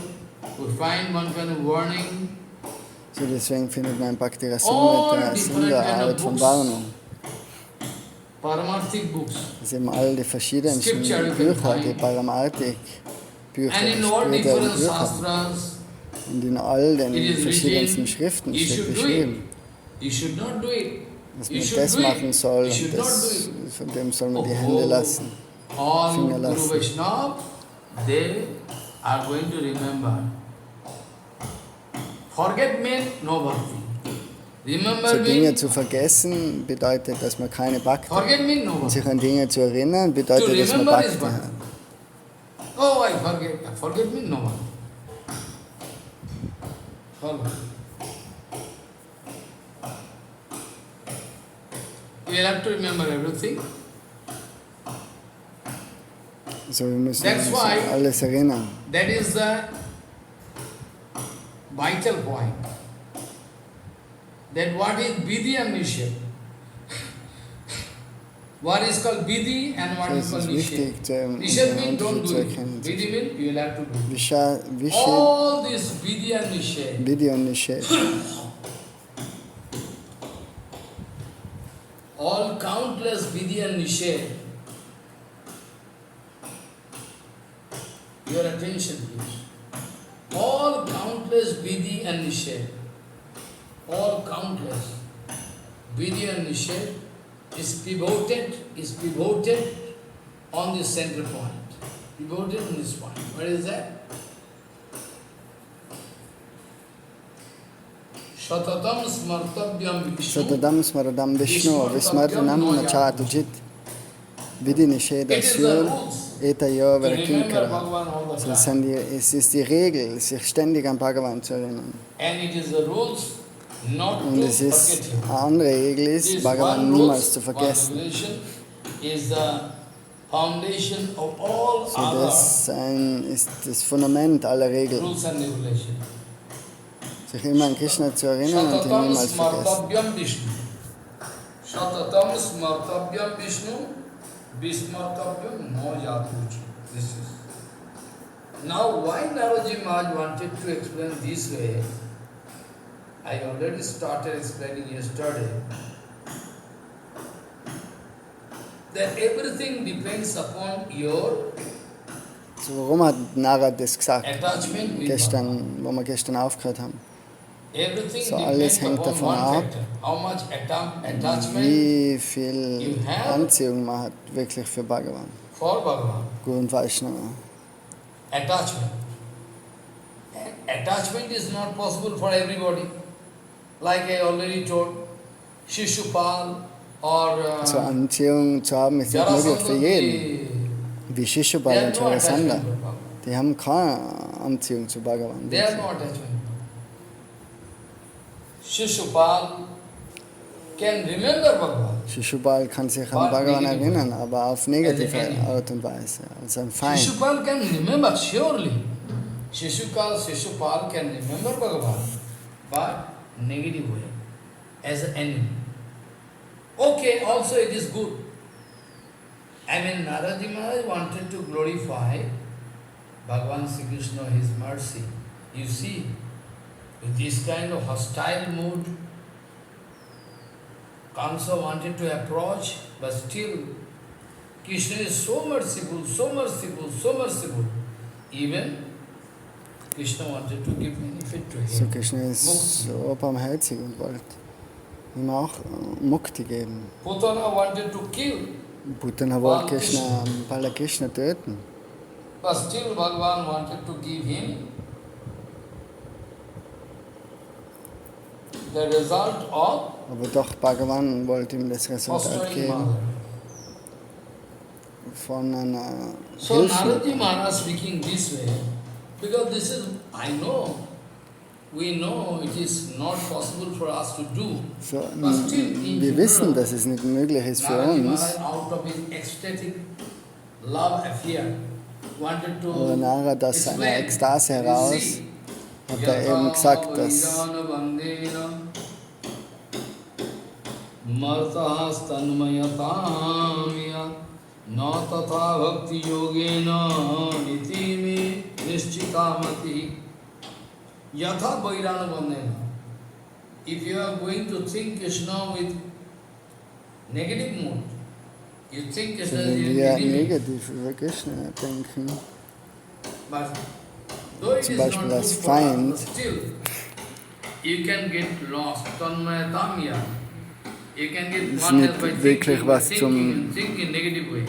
we find one kind of warning. So deswegen findet man in Bhakti All Rasamrita different Sindhu kind of Art von books. Warnung. Paramarthik books. Das sind all die verschiedensten Scripture you can Bücher, die find. Paramartik-Bücher, And in all spirituellen different Bücher. shastras, Und in all den it is verschiedensten written, Schriften you steht should do it. geschrieben, You should not do it. dass You man should das do machen it. soll You und should not do das, it. von dem soll man die Hände lassen. All Finger Guru lassen. Vaishnava, they are going to remember. Forget me, no bhakti. Remember So Dinge me, zu vergessen bedeutet, dass man keine Bhakti hat. forget me, no Und bhakti. sich an Dinge zu erinnern bedeutet, dass man remember is Bhakti bhakti. hat. Oh, I forget me, no bhakti. Follow. we have to remember everything. So, wir müssen That's uns why- an alles erinnern. That is the vital point. That what is Vidhi and Nishad? What is called Vidhi and what Das is called ist wichtig, Nishad? den Nishad means don't Unterschied do zu it. erkennen. Vidhi means you will have to do it. Vishad, All this Vidhi and Nishad, Vidhi und Nishad. all countless Vidhi and Nishad, your attention please. All countless Vidhi and Nishad, all countless Vidhi and Nishad is pivoted on the center point. Pivoted on this point. What is that? Shatatam smartavyam Vishnu. Satadam Smaradam Vishnu, Vismartanam Nachatujit, Vidhi Nishedasyon, Eta Yovara Kinkara. Es ist die Regel, sich ständig an Bhagavan zu erinnern. And it is the rules not Und to es ist, forget him. eine andere Regel ist, This Bhagavan one niemals rules, zu one vergessen. regulation is the foundation of all So other ist das Fundament aller Regeln, rules and regulations. sich immer an Krishna zu erinnern und ihn Shatatam niemals vergessen. smartavyam Vishnu. Shatatam smartavyam Vishnu. Vismartavyam no yatuju. This is. Now why Naraji Maharaj wanted to explain this way, I already started explaining yesterday, that everything depends upon your So, warum hat Narad das gesagt, attachment with Bhagavan. wo wir gestern aufgehört haben? Everything So alles depends hängt upon davon one ab, factor. How much attachment Wie viel you have Anziehung man hat wirklich für Bhagavan, for Bhagavan. Guru und Vaishnava. Attachment. And attachment is not possible for everybody. Like I already told, Shishupal or So Anziehung zu haben ist nicht möglich für jeden. Jarasandha, Wie they Shishupal have und no attachment Jarasandha. to Bhagavan. Die haben keine Anziehung zu Bhagavan. They have no attachment. Shishupal can remember Bhagavan. Shishupal kann sich an Bhagavan erinnern, aber auf negative enemy. Art und Weise, als ein Feind. Shishupal can remember, surely. Shishupal can remember Bhagavan, but negative way, as an enemy. Okay, also it is good. I mean, Naraji Maharaj wanted to glorify Bhagavan Sri Krishna, his mercy. You see, with this kind of hostile mood, Kamsa wanted to approach, but still, Krishna is so merciful, so merciful, so merciful. Even Krishna wanted to give benefit to So him. Krishna ist so barmherzig und wollte ihm auch Mukti geben. Putana wanted to kill, Putana wollte Krishna, Balakrishna töten. but still Bhagavan wanted to give him the result of Aber doch Bhagavan wollte ihm das Resultat fostering geben mother. von einer So Hilfe. Naraji Maharaj speaking this way, because this is, I know, we know it is not possible for us to do. So, But still, in wir wissen, general, dass es nicht möglich ist für Naraji uns. Maharaj, out of his ecstatic love affair, wanted to Aber Narad aus seiner explain. Ekstase You heraus see, hat er eben gesagt, dass Yatha Vandena Martahas Tanmayatamya Na Tatha Bhakti Yogena Niti Me Nishchitamati Yatha Vairana Vandena. If you are going to think Krishna with negative mood, you think Krishna wenn is wir enemy, negativ über Krishna denken, but though it Zum is Beispiel not als good for us, Feind. but still, you can get lost. Tanmayatamya. You can get Ist one nicht help by wirklich thinking, was thinking in negative way.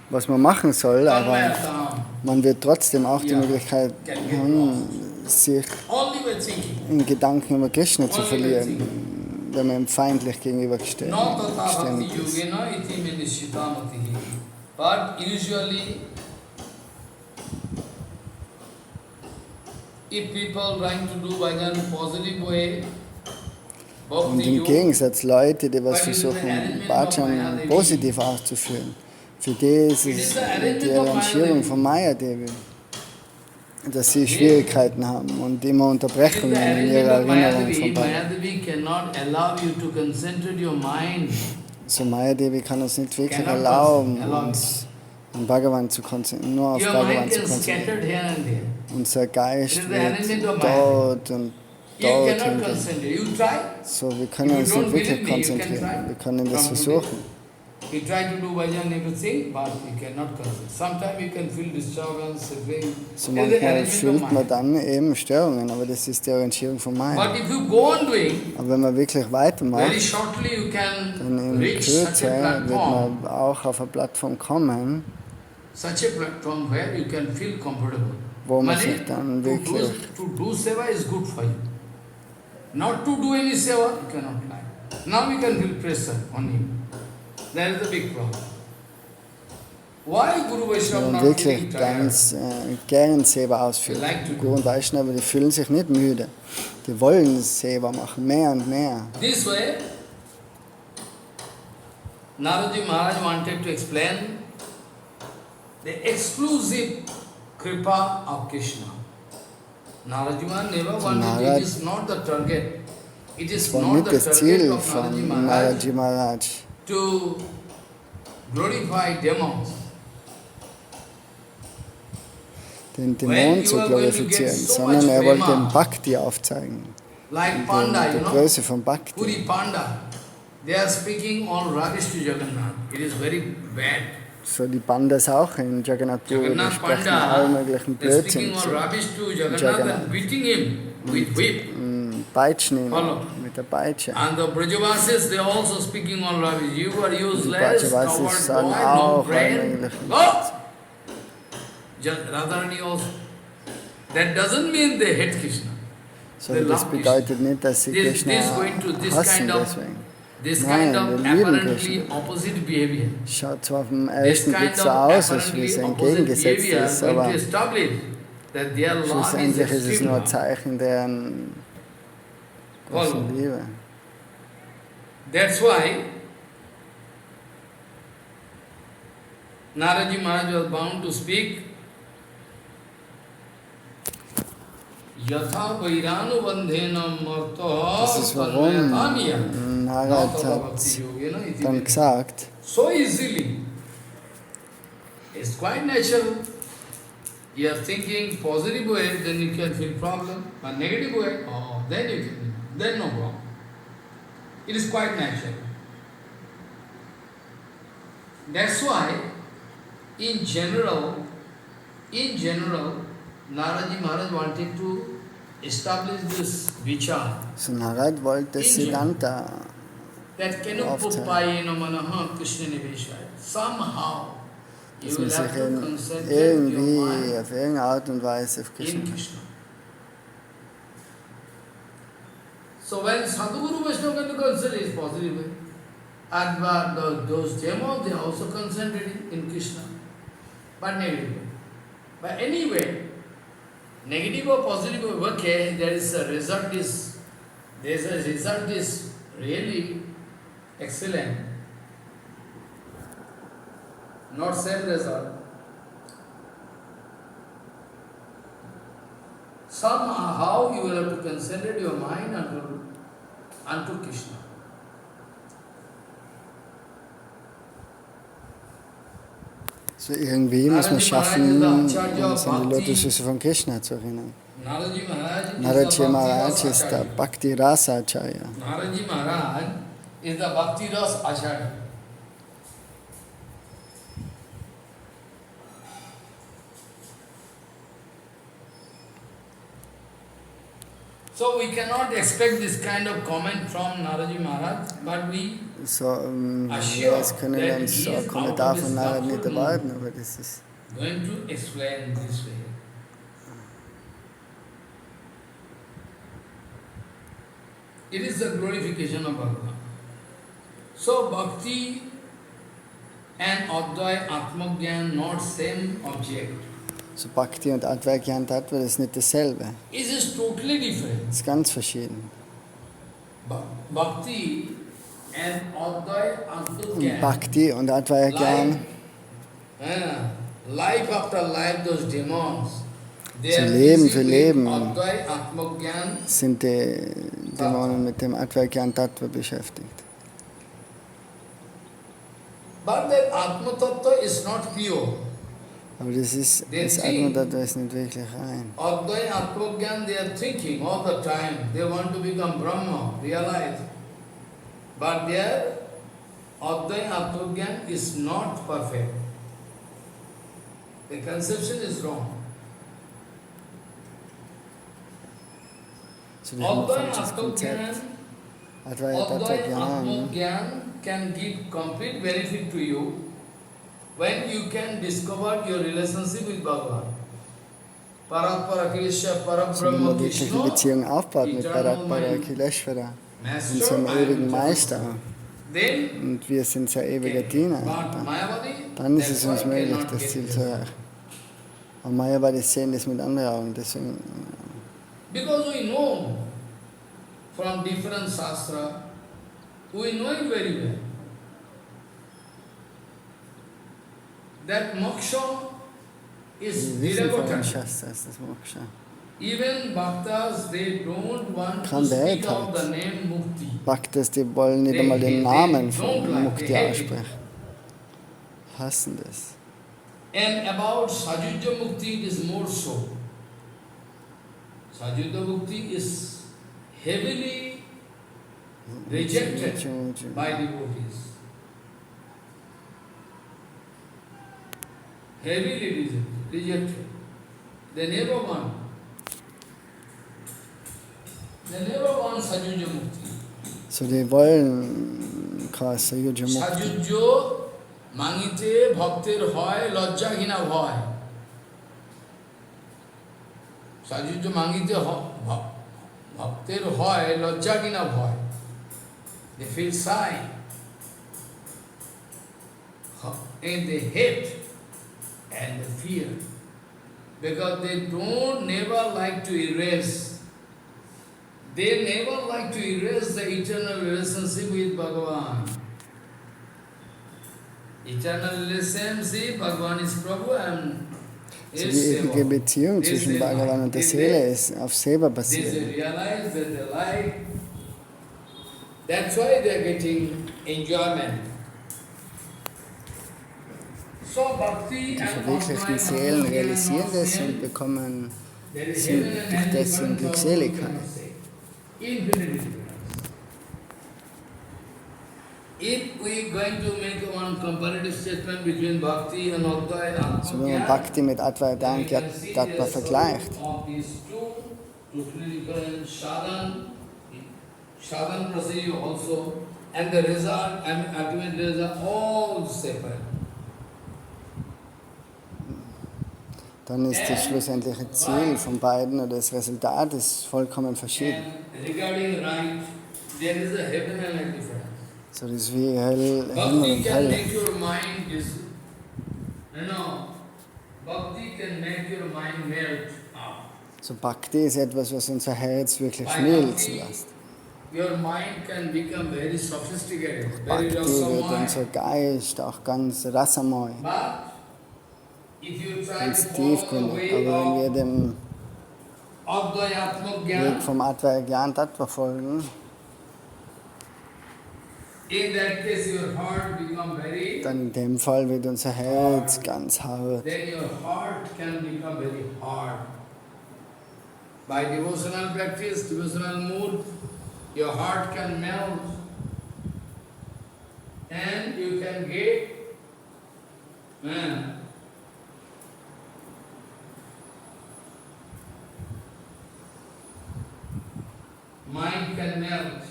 was man machen soll, aber Tanmayatam. man wird trotzdem auch die Ja. Möglichkeit haben, sich Only by thinking. in Gedanken über Krishna zu Only by verlieren, thinking. wenn man ihm feindlich gegenübergestellt Not tatha bhakti ist. yogena iti me nishitamati. But usually, if people trying to do bhajan in a positive way, Und im Gegensatz Leute, die was versuchen, Bhajan positiv auszuführen, für die ist es die Arrangierung von Maya Devi, dass sie Schwierigkeiten haben und immer Unterbrechungen in ihrer Erinnerung von Bhajan. So Maya Devi kann uns nicht wirklich erlauben, uns an Bhagavan zu konzentrieren, nur auf Bhagavan zu konzentrieren. Unser Geist wird dort und dort hingehen. So, wir können uns nicht wirklich konzentrieren. Wir können das versuchen. So manchmal fühlt man dann eben Störungen, aber das ist die Orientierung von Maya. Aber wenn man wirklich weitermacht, dann in Kürze wird man auch auf eine Plattform kommen, wo man sich dann wirklich not to do any seva, you cannot like. Now we can feel pressure on him. That is the big problem. Why Guru Vaishnava not wirklich ganz gern Seva ausführen. Guru und Vaishnava, die fühlen sich nicht müde. Die wollen Seva machen, mehr und mehr. This way, Naraji Maharaj wanted to explain the exclusive kripa of Krishna. Naraji Maharaj never wanted, it is not the target. It is not the target of Naraji Maharaj to glorify demons. Den Dämon zu glorifizieren, sondern er wollte den Bhakti aufzeigen. Like Panda, die Größe von Bhakti. Puri Panda, they are speaking all rubbish to Jagannath. It is very bad. So die Pandas auch in Jagannath Puri, die sprechen all möglichen Blödsinn zu Jagannath. Peitschen ihn mit der Peitsche. And the Brajavasis, they also speaking all rubbish. You are useless, Brajavasis sagen auch all möglichen. Radharani also. That doesn't mean they hate Krishna. So das bedeutet nicht, dass sie Krishna hassen deswegen. Nein, wir lieben Krishna. Schaut zwar auf den ersten Blick so aus, als wie es entgegengesetzt ist, aber schlussendlich ist es nur ein Zeichen deren großen Liebe. That's why Naraji Maharaj was bound to speak Yatha Vairanu Bandhena Martaha. Das ist warum Maharaj hat dann gesagt, so easily. It's quite natural. You are thinking positive way, then you can feel problem. But negative way, then no problem. It is quite natural. That's why, in general, Naraji Maharaj wanted to establish this vichar. So Maharaj wollte Siddhanta aufzeigen. Somehow, dass man sich irgendwie auf irgendeine Art und Weise auf Krishna. So when Sadhguru Vaishnava can concentrate is positive. And those demos, they are also concentrating in Krishna. But negative. But anyway, negative or positive, okay, there is a result is really excellent. Not same result. Somehow you will have to concentrate your mind unto Krishna. So irgendwie muss man schaffen, uns an die Lotusfüße von Krishna zu erinnern. Naraji Maharaj ist der Bhakti-Rasa Acharya. Naraji Maharaj is the Bhakti-Rasa Acharya. So we cannot expect this kind of comment from Naraji Maharaj, but we das können wir uns so einen Kommentar von Narad nicht erwarten, aber das ist going to explain this way. It is the glorification of Bhagavan. So Bhakti and Advaya Atmagyan not same object. So Bhakti und Acharya-tattva, das ist nicht dasselbe. It is totally different. Das ist ganz verschieden. Bhakti and Advaya Und Atmagyan. Bhakti und Advaya-Gyan, Life after life, those demons, they so are Leben busy für with Leben Advaya Atmagyan. sind die Dämonen mit dem Acharya-Tattva beschäftigt. But that Atma-Tattva is not pure. Aber das Atma-Tattva ist nicht wirklich rein. Advaya Atmagyan, they are thinking all the time, they want to become Brahma, realize. But their Advaya Atmagyan is not perfect. The conception is wrong. So die haben ein Advaya falsches Konzept. Advaya Advaya-Tattva-Gyan Atmagyan can give complete benefit to you when you can discover your relationship with Bhagavan. Paratpara Kilesha so wenn Parabrahma man wirklich die Krishna, Beziehung aufbaut mit eternal Paratpara mind, Kileshvara, Master unserem and ewigen eternal Meister, Son. Then, und wir sind sein ewiger okay, Diener, but Mayavadi, dann ist es that's uns why möglich, cannot das get Ziel this. zu erreichen. Und Mayavadi sehen das mit anderen Augen, deswegen, Because we know from different Shastra, we know it very well, that moksha is wir wissen von den deragotant. Shastras, das Moksha. Even bhaktas, they don't want to Kranberg speak of halt. the name Mukti. Bhaktas, die wollen nicht einmal den Namen von Mukti aussprechen. Hassen das. And about Sajujya Mukti, it is more so. Sajujya Mukti is heavily rejected by devotees. Heavily rejected. They never want. They never want Sajujya Mukti. So, die wollen kein Sayuja Mukti. Sajujya mangite bhaktir hoy lajja hina bhoy. Sajujya mangite bhaktir hoy lajja hina bhoy. They feel shy. And they hate and they fear. Because they don't never like to erase. They never like to erase the eternal relationship with Bhagavan. Eternal relationship, Bhagavan is Prabhu and So die ewige Beziehung zwischen Bhagavan und der Seele ist auf Seva They basiert. realize that they like. That's why they are getting enjoyment. So Bhakti Die and verwirklichten Seelen realisieren das und bekommen, sind durch das in Glückseligkeit. Infinite difference. If we going to make one comparative statement between Bhakti and Advaya and So wenn man Bhakti mit Advaya-Tattva vergleicht, of these two totally different sadhan procedure also, and the result, ultimate result, all separate. dann ist das schlussendliche Ziel von beiden oder das Resultat ist vollkommen verschieden. And regarding right, there is a heaven and a difference. So das ist wie Himmel Bhakti und can Hölle. make your mind Bhakti can make your mind melt up. So Bhakti ist etwas, was unser Herz wirklich schmilzen lässt. Your mind can become very sophisticated, very Bhakti wird rasamaya. unser Geist auch ganz rasamoy, But if you try ganz to follow the tiefgründig. way Aber wenn wir of dem Advaya-Atmagyan, Weg vom Advaya-Tattva folgen, in that case your heart become very, dann in dem Fall wird unser Herz ganz hart. then your heart can become very hard. By devotional practice, devotional mood, your heart can melt and you can get mind can melt.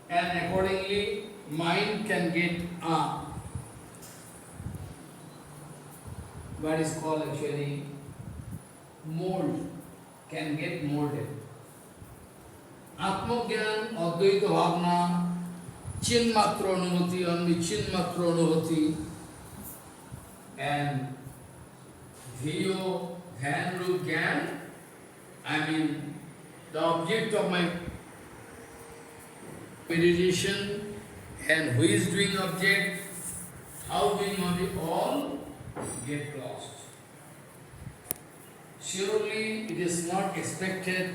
And accordingly, mind can get what is called actually mold, can get molded. Atmagyan, Advaita Bhavana, Chinmatra Anubhuti, only Chinmatra Anubhuti, and Dhiyo, Dhyan Rup Gyan, the object of my meditation and who is doing object, how doing object, all get lost. Surely it is not expected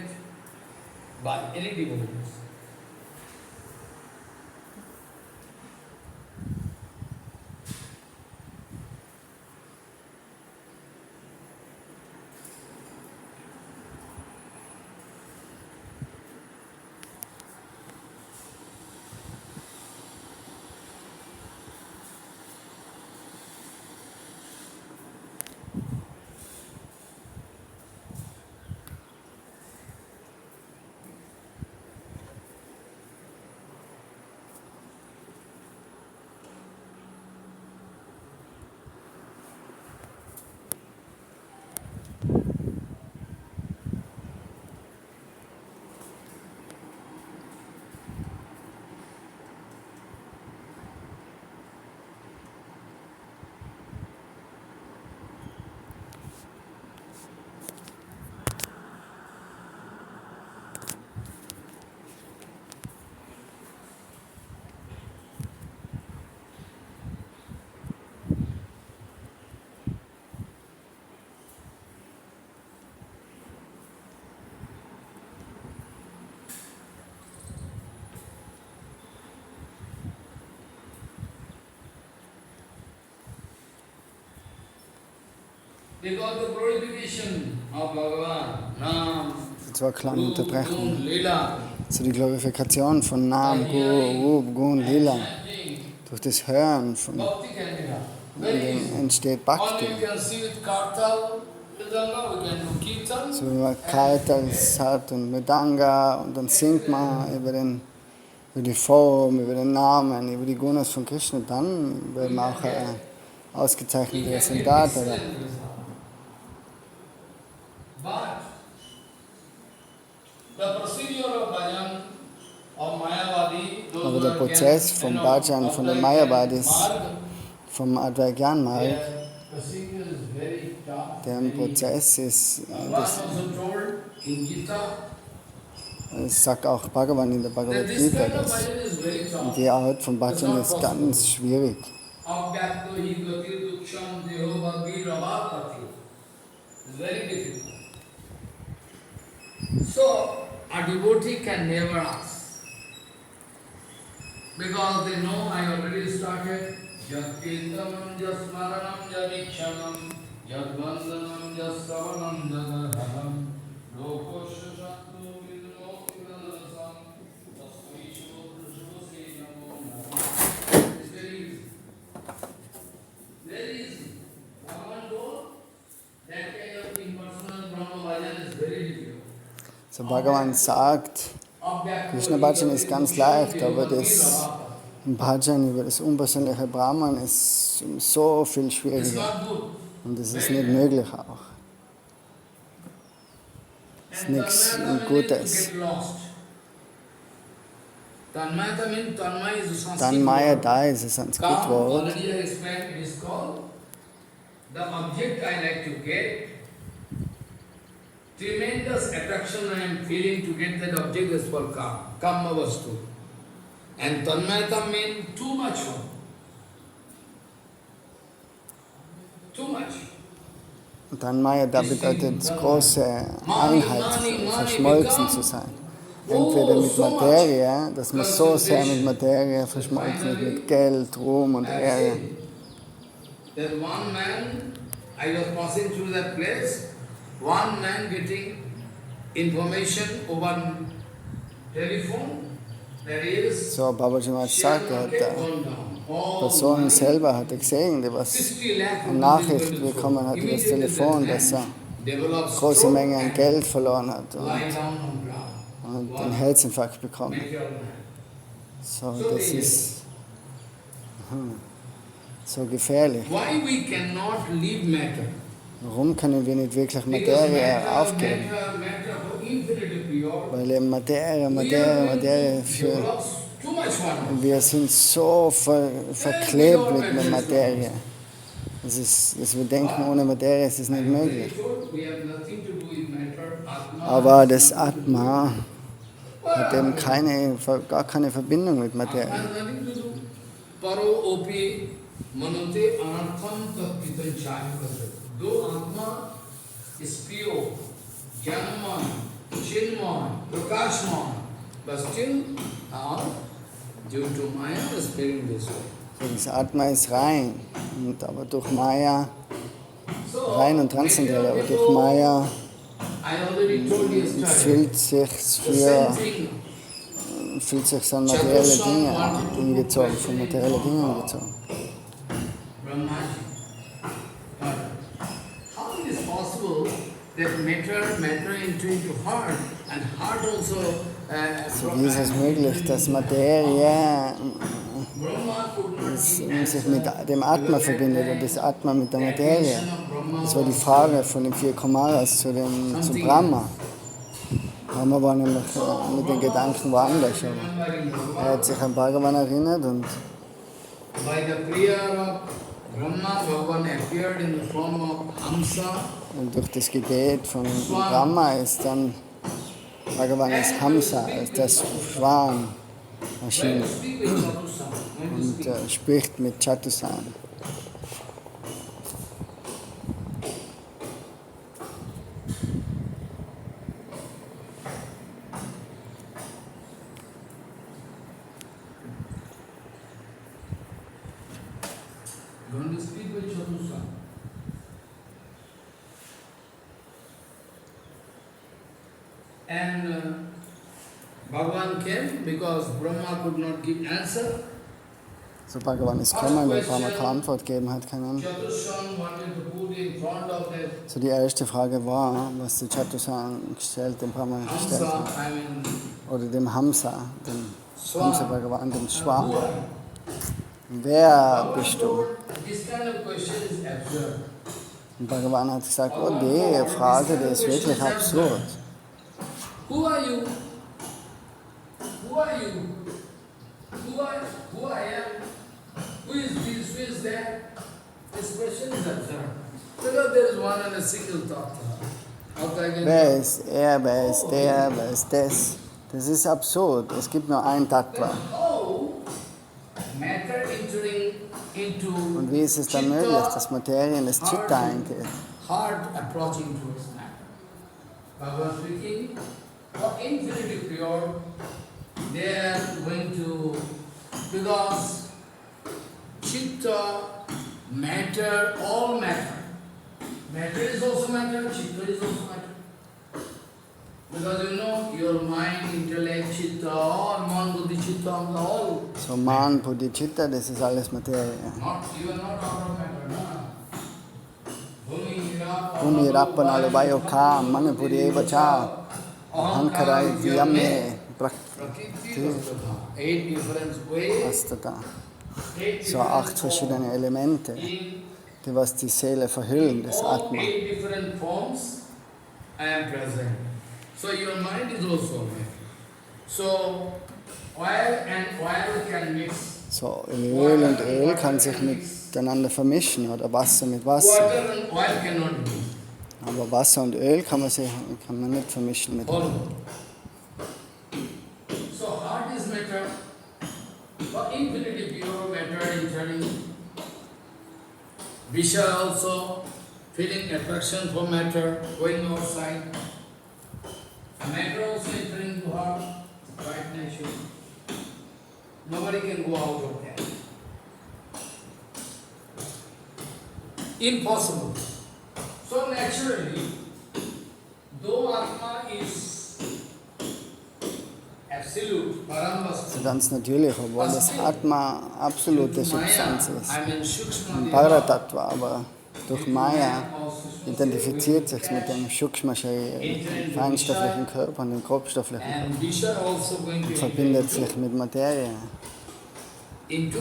by any devotees. Because the glorification of Bhagavan, Nam, Das war eine kleine Gun, Unterbrechung. Lila, So die Glorifikation von Nam, Guru, Rup, Gun, Lila. Durch das Hören von Bhakti can be done. dem Very easy. entsteht All Bhakti. you can see with Kartal, Vedanga, we can do Kirtan. So wie man Kartals hat und Medanga und dann singt man über die Form, über den Namen, über die Gunas von Krishna, dann wird man auch ausgezeichnete Resultate. But the procedure of bhajan of Mayavadi, those Aber who der are Prozess vom Bhajan, von den Mayavadis, Marg, vom Advaigyan-Marg, their procedure is very tough. deren Prozess ist, Bhagavan also told in Gita das sagt auch Bhagavan in der that this Bhagavatamrita, kind of dass bhajan is very tough. die Art von Bhajan ist ganz schwierig. Abhyakto hi gati duksham deho bhagi ravapati. It's very difficult. So, a devotee can never ask. Because they know I already started. Jat kirtanam jas smaranam jadikshanam jat vandanam jas savanam jadarhanam lokosya shantu vidno vidasam tasmisho prashvase namo namo. It's very easy. Very easy. Someone told that kind of impersonal Brahma bhajan is very difficult. So Bhagavan sagt, Krishna Bhajan ist ganz leicht, aber das Bhajan über das unpersönliche Brahman ist so viel It's schwieriger. not good. Und das ist nicht möglich auch. Das ist nichts Gutes. Tanmaya means Tanmaya is a Sanskrit Tanmaya word. da ist ein Sanskrit-Wort. Already I explained, it is called the object I like to get. Tremendous attraction I am feeling to get that object is for Kamma Vastu. And Tanmayata means too much one. Too much. Tanmaya da bedeutet große Einheit, verschmolzen zu sein. Entweder mit Materie, dass man so sehr mit Materie verschmolzen ist, mit Geld, Ruhm und Ehre. That one man, I was passing through that place, one man getting information over telephone, that is, So, Babaji Maharaj sagt, er hat Personen selber hat er gesehen, die was 60 lakh eine Nachricht bekommen hat über das Telefon, dass er große Menge an Geld verloren hat und einen Herzinfarkt bekommen. So, das ist so gefährlich. Why we cannot leave matter? Warum können wir nicht wirklich Because Materie aufgeben? matter for infinity pure, Weil eben Materie für... develops too much one. Wir sind so verklebt mit der Materie. dass wir denken, ohne Materie ist es nicht möglich. We have nothing to do with matter, Atma. Aber das Atma hat eben gar keine Verbindung mit Materie. Atma has nothing to do. Paro opi manute anartham tat pitanchaya kasat. Though Atma is pure, Jnanaman, Chinman, Prakashman, but still due to Maya is appearing this way. So, das Atma ist rein, aber durch Maya, rein und transzendent, aber durch Maya fühlt sich an materielle Dinge hingezogen, von materiellen Dingen hingezogen. How is it possible that matter into heart and heart also So, wie ist es möglich, dass Materie sich mit dem Atma verbindet und das Atma mit der Materie? Das war die Frage von den 4 Kumaras zu Brahma. Brahma war nämlich mit den Gedanken woanders. Er hat sich an Bhagavan erinnert und durch das Gebet von Brahma ist dann Bhagavan als Hamsa, als der Schwan erschienen und spricht mit Chatusan. And Bhagavan came because Brahma could not give answer. So Bhagavan ist gekommen, weil Brahma keine Antwort gegeben hat können. Chatushan wanted to put in front of that So die erste Frage war, was der Chatusan dem Brahma gestellt Hamsa, hat. Oder dem Hamsa, Bhagavan, dem Schwan. Wer bist du? This kind of question is absurd. Und Bhagavan hat gesagt, oh, die Frage, die ist wirklich absurd. Who are you? Who are you? Who I am? Who is this? Who is that? This question is absurd. Because there is one and a single thought. Wer ist er, wer ist der, wer ist das? Das ist absurd. Es gibt nur ein Tattva. Und wie ist es dann möglich, dass Materie in das Chitta eingeht? Heart approaching towards matter. Bhagavan speaking, for infinity pure, they are going to, because chitta, matter, all matter. Matter is also matter, chitta is also matter. Because you know, your mind, intellect, chitta, all man, buddhi, chitta, all. So man, buddhi, chitta, das ist alles Materie. You are not out of matter, no. Bhumi Rappana Vayo Ka, Mani Buddhi Eva Cha, Hankarai Vyame, Prakriti, Astata. So 8 verschiedene Elemente, die was die Seele verhüllen, das Atma. So your mind is also there. So oil and oil can mix. So Öl und Öl kann sich miteinander vermischen oder Wasser mit Wasser. Water and oil cannot mix. Aber Wasser und Öl kann man nicht vermischen miteinander. So heart is matter, but infinity pure matter entering. Visha also feeling attraction for matter, going outside. Matter also entering to heart, right nature. Nobody can go out of that. Impossible. So naturally, though Atma is absolute, So ganz natürlich, obwohl das Atma absolute Substanz ist. Ein Bhagavatamrita, aber durch Maya identifiziert sich mit dem Shukshma-Sharira, feinstofflichen Körper und dem grobstofflichen Körper und verbindet sich mit Materie. Into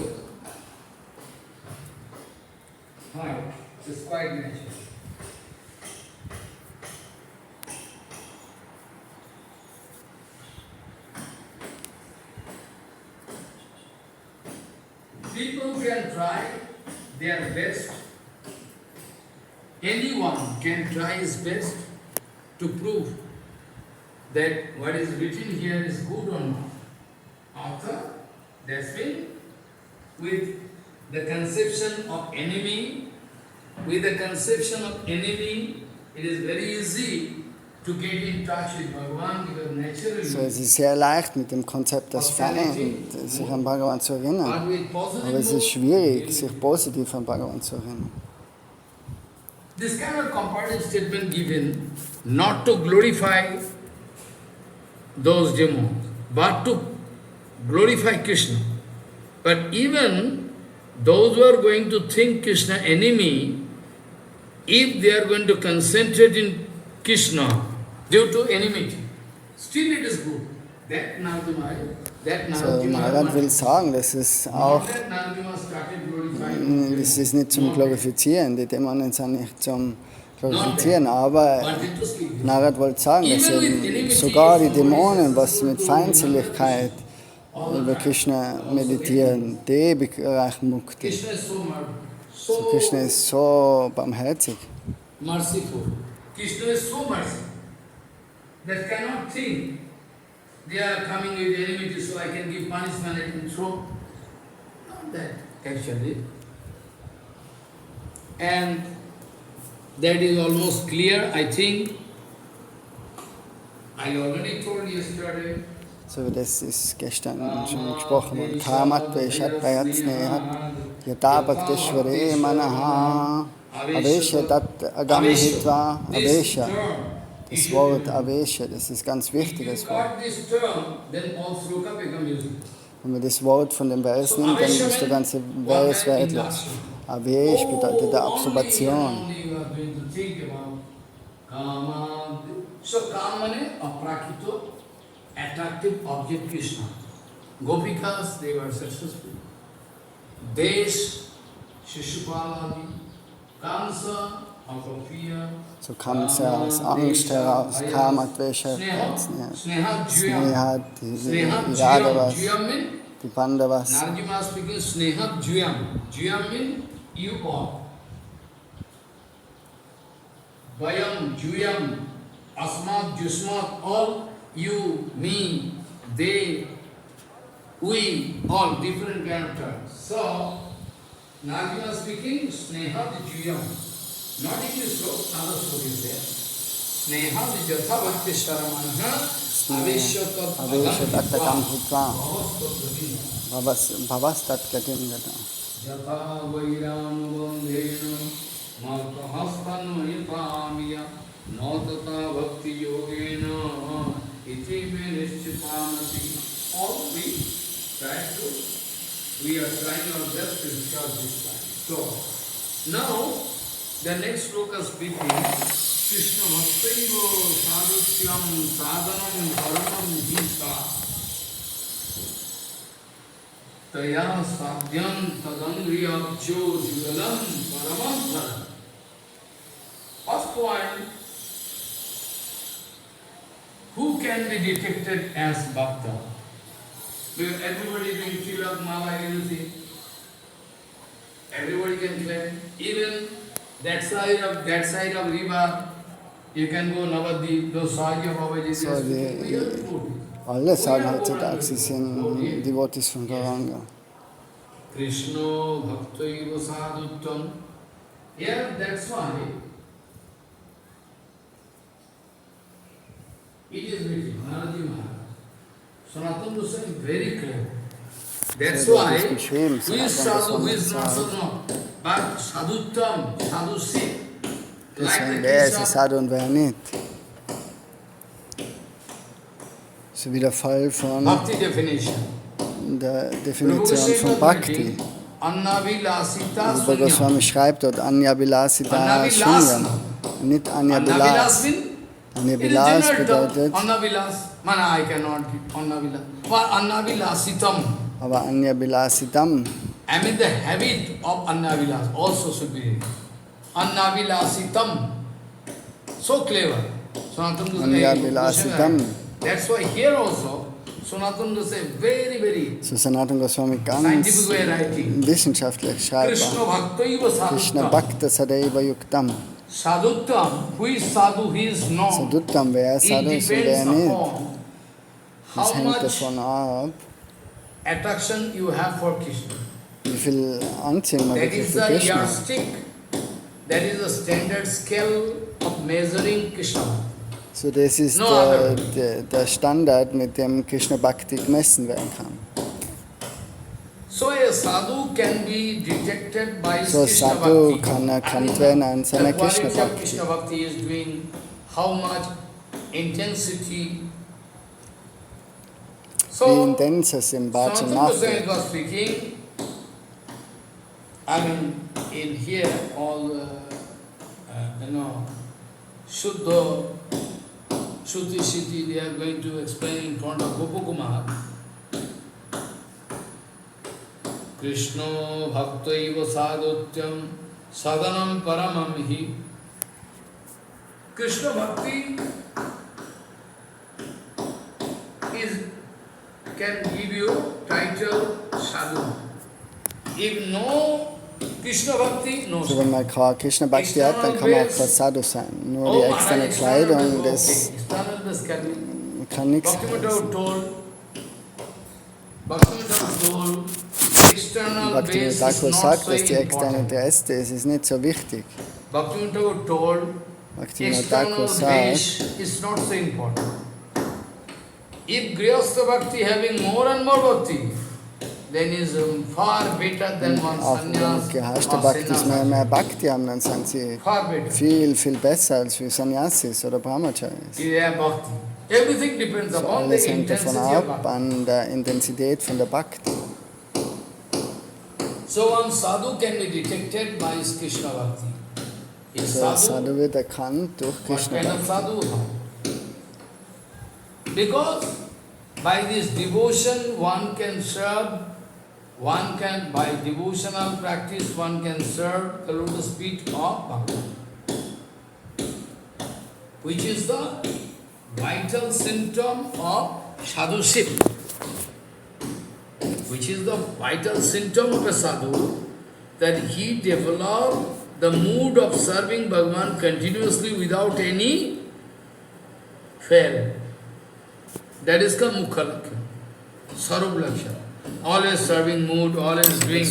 heart. It's quite natural. People can try their best anyone can try his best to prove that what is written here is good or not. Author, that's been with the conception of enemy, it is very easy to get in touch with Bhagavan because naturally. So, es ist sehr leicht mit dem Konzept des Feindes, sich an Bhagavan zu erinnern. Aber es ist schwierig, sich positiv an Bhagavan zu erinnern. This kind of comparative statement given not to glorify those demons, but to glorify Krishna. But even those who are going to think Krishna enemy, if they are going to concentrate in Krishna due to enmity, still it is good. That So, Maharaj will sagen, das ist auch, das ist nicht zum Glorifizieren, die Dämonen sind nicht zum Glorifizieren, aber Maharaj wollte sagen, dass eben sogar die Dämonen, was mit Feindseligkeit über Krishna meditieren, die ewig erreichen Mukti. So, Krishna ist so barmherzig. Merciful. Krishna is so merciful that cannot think they are coming with enmity, so I can give punishment and throw. Not that, actually. And that is almost clear, I think. I already told yesterday. So wie das ist gestern schon gesprochen worden. Kamat Veshat Prayatsnehat Yata Bhaktishvare Manaha Avesha Tat Agamhitva Avesha. Das Wort Avesha, das ist ein ganz wichtiges Wort. Wenn man das Wort von dem Vers nimmt, dann ist der ganze Vers wertlos. Avesh bedeutet der Absorption. So, Kamane aprakito, attractive object Krishna. Gopikas, they were successful. Desh, Shishupaladi, Kamsa, out of fear. So kam es ja aus Angst heraus, Kamat Veshat, Snehat, die Yadavas, die Pandavas. Narjima speaking Snehat Juyam. Juyam means you all. Vayam, Juyam, Asmat, Jusmat, all you, me, they, we, all different characters. So, Narjima speaking Snehat Juyam. Not in this sloka, other sloka is there. Sneha vijatha bhakti sharamanaha aveshat attakam bhutva bhavastat gatim gata. Yatha vairanubandhena martahastan mahitamiya nautata bhakti yogena iti me nishchitamati. All we are trying our best to discuss this time. So, now, the next sloka speaking, Krishna Bhaktaiva Sadhutyam Sadhanam Dharamam Hita Taya Sadhyam Tadangriyabjo Jugalam Paramantara. First point, who can be detected as Bhakta? Because everybody doing tilak, mala, anything. Everybody can claim. Even that side of river, you can go Navadip, those Sahaja Babaji. So alle sagen heutzutage, sie sind Devotees von Gauranga. Krishna Bhaktaiva Sadhuttam. Yeah, that's why it is written, Maharaj. Sanatan Goswami is very clear. That's why who is sadhu, who is not sadhu, but sadhuttam, sadhu sit. Deswegen, wer ist Sadhu und wer nicht? So wie der Fall von Bhakti definition. der Definition von Bhakti. Gosvami schreibt dort Anya Vilasita Shunyam. Nicht Anya Vilas. Anya Vilas bedeutet. Anna Vilas. Mana, I cannot give Anna Vilas. But Anna Vilasitam. Aber Anya Vilasitam. I mean the habit of Anna Vilas also should be. Anna Vilasitam. So clever. Anya Vilasitam. That's why here also, Sanatan Goswami very, very so Sanatan Goswami ganz scientific way writing. Wissenschaftlich schreibt. Krishna Bhakta Krishna Bhakta Sadaiva Yuktam. Sadhuttam, who is sadhu, he is not. Sadhuttam, wer Sadhu It ist und wer depends nicht. upon Das how hängt much davon ab, attraction you have for Krishna. wie viel Anziehung man That wirklich is für the Krishna hat. yardstick. That is the standard scale of measuring Krishna. So, das ist No other. der Standard, mit dem Krishna Bhakti gemessen werden kann. So a sadhu can be detected by his So, Krishna Sadhu Bhakti. kann erkannt And werden an seiner the quality Krishna of Bhakti. Krishna Bhakti is doing, how much intensity. Wie So, intens es im Bhajan Sanatan nachwirkt. was speaking, I mean, in here, all Shuddha, Shruti Shiti, they are going to explain in front of Gopakumar. Krishna bhaktaiva sadhutyam sadanam paramam hi. Krishna bhakti can give you title sadhu. If no Krishna bhakti, no So, wenn man kein Krishna Bhakti hat, dann kann man auch kein Sadhu sein. Nur die externe Kleidung, das kann nichts heißen. Bhakti Thakur sagt, dass die externe Dress, das ist nicht so wichtig. Bhakti Thakur sagt, is not so important. If Grihastha Bhakti having more and more Bhakti, then is far better than one auch sannyas wenn Gehashta or Bhaktis mehr sannyasa. Bhakti haben, dann sind sie Far better. viel, viel besser als wie Sannyasis oder Brahmacharis. Yeah, Bhakti. Everything depends So, upon the alles hängt davon intensity of ab, Bhakti. an der Intensität von der Bhakti. So one sadhu can be detected by his Krishna Bhakti. His So, Sadhu wird erkannt durch what Krishna kind of Bhakti. sadhu? Because by this devotion one can serve, by devotional practice one can serve the lotus feet of Bhagavan, which is the vital symptom of sadhuship, which is the vital symptom of a sadhu, that he developed the mood of serving Bhagavan continuously without any fail. That is called Mukha Lakshana, Sarup Lakshana. Always serving mood, always doing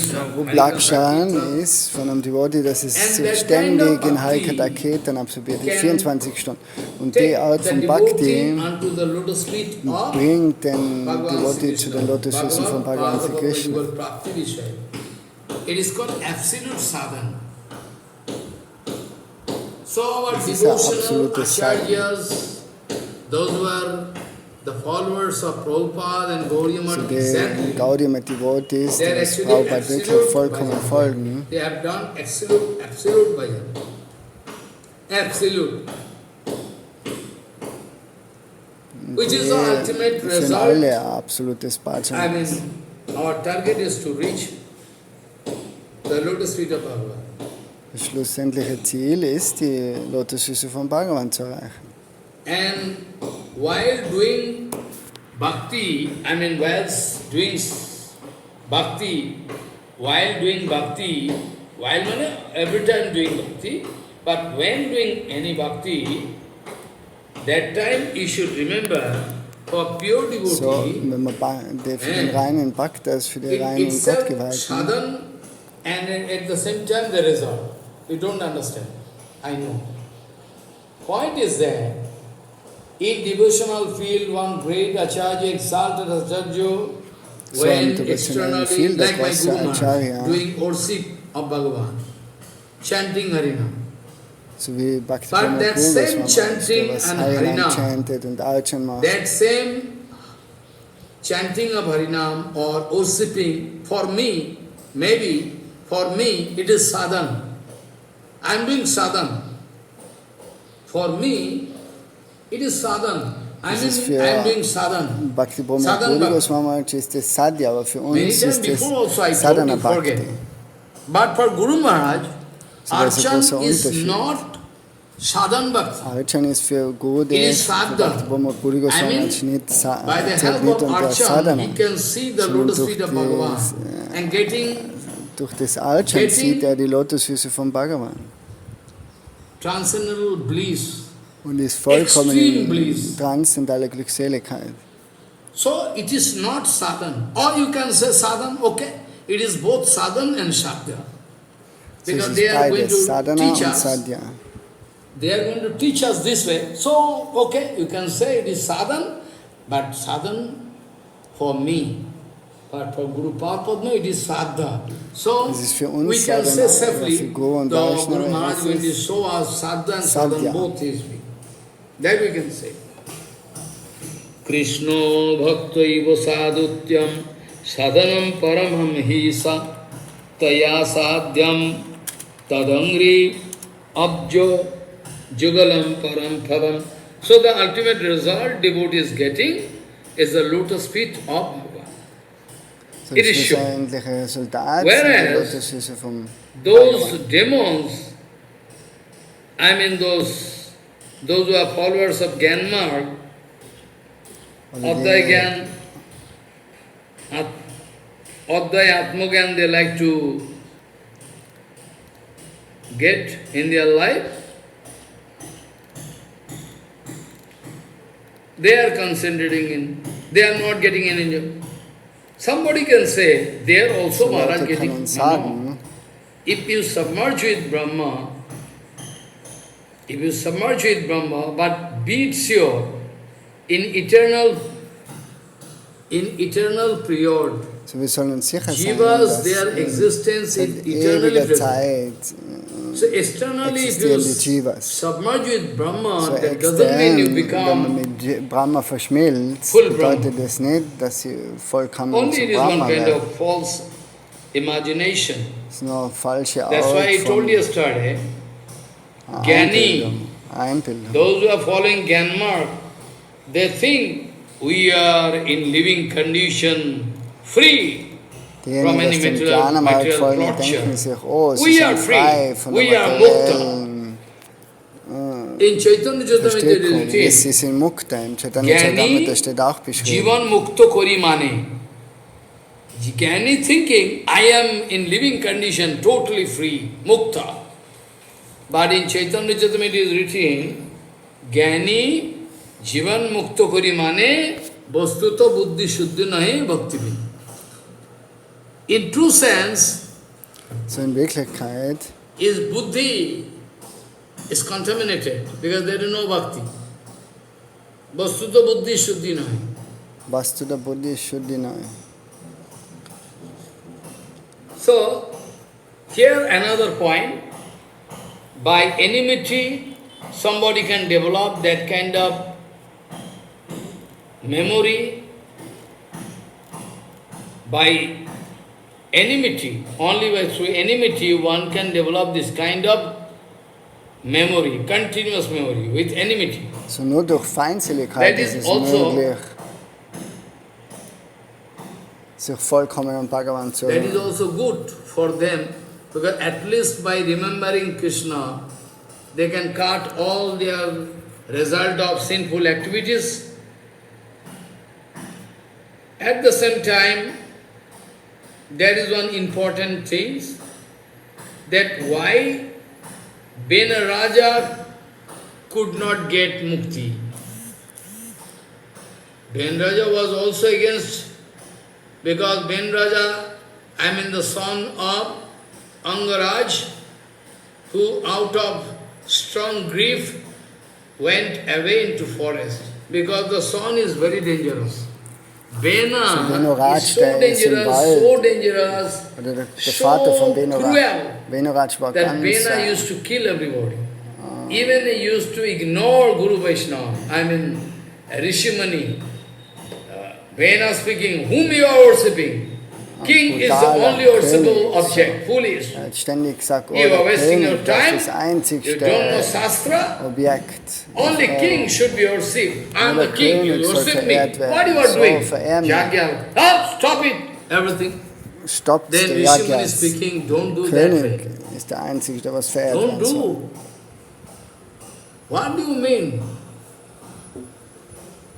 Lakshan ist von einem Devotee, dass es sich ständig in Harikata-Kirtan absolviert, 24 Stunden. Und die Art von Bhakti bringt den Devotee zu den Lotusfüßen von Bhagavan Sri Krishna. It is called absolute sadhana. So our Das ist ein devotional absolutes Sadhana. acharyas, those were the followers of Prabhupada and Gaudiya So Math, die exactly. Gaudiya Devotees, die They are das actually Prabhupada wirklich absolute vollkommen bhajan. folgen, They have done absolute bhajan. Absolute. Which is the ultimate sind result. alle absolutes Bhajan. I mean, our target is to reach the lotus feet of Bhagavan. Das schlussendliche Ziel ist, die Lotusfüße von Bhagavan zu erreichen. And while doing bhakti, every time doing bhakti, but when doing any bhakti, that time you should remember, for pure So, devotee, wenn man für den reinen Bhaktas, für die it reinen itself Gottgeweihten, sadhan and at the same time the result. You don't understand. I know. Point is that in devotional field, one great Acharya exalted Acharya, So when im devotionellen externally, Field, der like my große Guru Acharya, Maharaj, doing worship of Bhagavan, chanting Harinam. so wie Bhakti But that same chanting was and Harinam Harinam, chantet und Archan macht. that same chanting of Harinam or worshipping, for me, maybe, for me, it is sadhan. I am doing sadhan. For me, it is sadhan. I Das ist am doing für sadhan. Bhakti Guru Sadhan Bhakti. Goswami ist das Sadhya, aber für Many uns times ist das before also I told Sadhana you, forget. Bhakti. But for Guru Maharaj, So das ist ein großer Archan is Unterschied. not sadhan bhakti. Archan ist für It Gurudev, is für sadhan. Bhakti Guru Goswami nicht By the zählt help nicht of unter Archan, Sadhana. he can see the Sondern lotus durch feet of Bhagavan and getting Durch das Archan sieht er die Lotusfüße von Bhagavan. transcendental bliss, und ist vollkommen extreme in bliss. transzendentale Glückseligkeit. So it is not sadhan. Or you can say sadhan, okay. It is both sadhan and sadhya. So es Because ist they are going beides, to Sadhana teach und us. Sadhya. They are going to teach us this way. So, okay, you can say it is sadhan, but sadhan for me. But for Guruparampara, no, it is sadha. So, Es ist für uns we can say Sadhana, aber für safely, Guru und the Guru Vaishnava Maharaj ist going to es show us sadha and Sadhya. sadhan both is me. That we can say. Krishna bhakta iva sadhutyam sadhanam paramam hisa taya sadhyam tadangri abjo jugalam param padam. So the ultimate result devotee is getting is the lotus feet of Bhagavan. so It das is sure. schlussendliche Resultat Whereas sind die Lotusfüße vom Those Bhagavan. demons, I mean those who are followers of Gyanmarg, Advaya Atmagyan, they like to get in their life. They are concentrating in, they are not getting any enjoy. Somebody can say, they are also Maharaj Leute getting. können uns No, sagen, no. If you submerge with Brahma, but be it sure, in eternal period, so wir sollen uns sicher sein, Jivas, dass their existence is seit eternally ewiger present. Zeit So externally, if you existieren die Jivas. submerge with Brahma, So that doesn't mean you extern, wenn man become mit Brahma verschmilzt, full bedeutet Brahma. das nicht, dass sie vollkommen Only zu it is one Brahma kind werden. of false imagination. Das ist nur eine falsche That's why I Art told von yesterday, Einbildung. Gyani, Einbildung. those who are following Gyanmarg, they think we are in living condition, free from Diejenigen, any die dem material Jnana-Markt folgen, torture. denken sich, oh, sie We sind are frei free, von der we are materiellen In Chaitanya Charitamrita Verstrickung. it is Sie written, sind Mukta. Im Chaitanya Charitamrita steht auch beschrieben. Jivan Mukta Kori Mane. Jnani thinking, I am in living condition, totally free, Mukta. But in Chaitanya Charitamrita it is written, Jnani Jivan Mukta Kori Mane Vastuta Buddhi Shuddhi Nahi Bhakti. In true sense, So in Wirklichkeit is Buddhi is contaminated because there is no Bhakti. Vastuta Buddhi Shuddhi Nahi. Vastuta Buddhi Shuddhi Nahi. So, here another point, by enmity, somebody can develop that kind of memory. By enmity, only through enmity one can develop this kind of memory, continuous memory, with enmity. So nur durch Feindseligkeit That is ist es also- möglich, sich vollkommen an Bhagavan zu That is erinnern. also good for them, because at least by remembering Krishna, they can cut all their result of sinful activities. At the same time, there is one important thing, that why Bena Raja could not get mukti. Ben Raja was also against, because Ben Raja, I mean the son of Angaraj, who out of strong grief went away into forest, because the son is very dangerous. Bena So Benoraj, is so der ist im Wald. so dangerous, Oder der so Vater von Benoraj. cruel, Benoraj war that ganz Bena used to kill everybody. Even he used to ignore Guru Vaishnava, I mean Rishimani. Bena speaking, whom you are worshipping? King is the only worshipable object, foolish. Er hat ständig gesagt, oh, You are der wasting your König, das time, ist das you don't know einzigste Shastra, Objekt. only king should be worshipped. I am Nur the der king, you König soll worship me. verehrt werden. What you are So, doing? verehr mich. Jagya, oh, stop it, everything. Stoppt Then der Rishimani Yagyas. speaking, don't do that König way. ist der Einzige, der was verehrt Don't werden soll. do. What do you mean?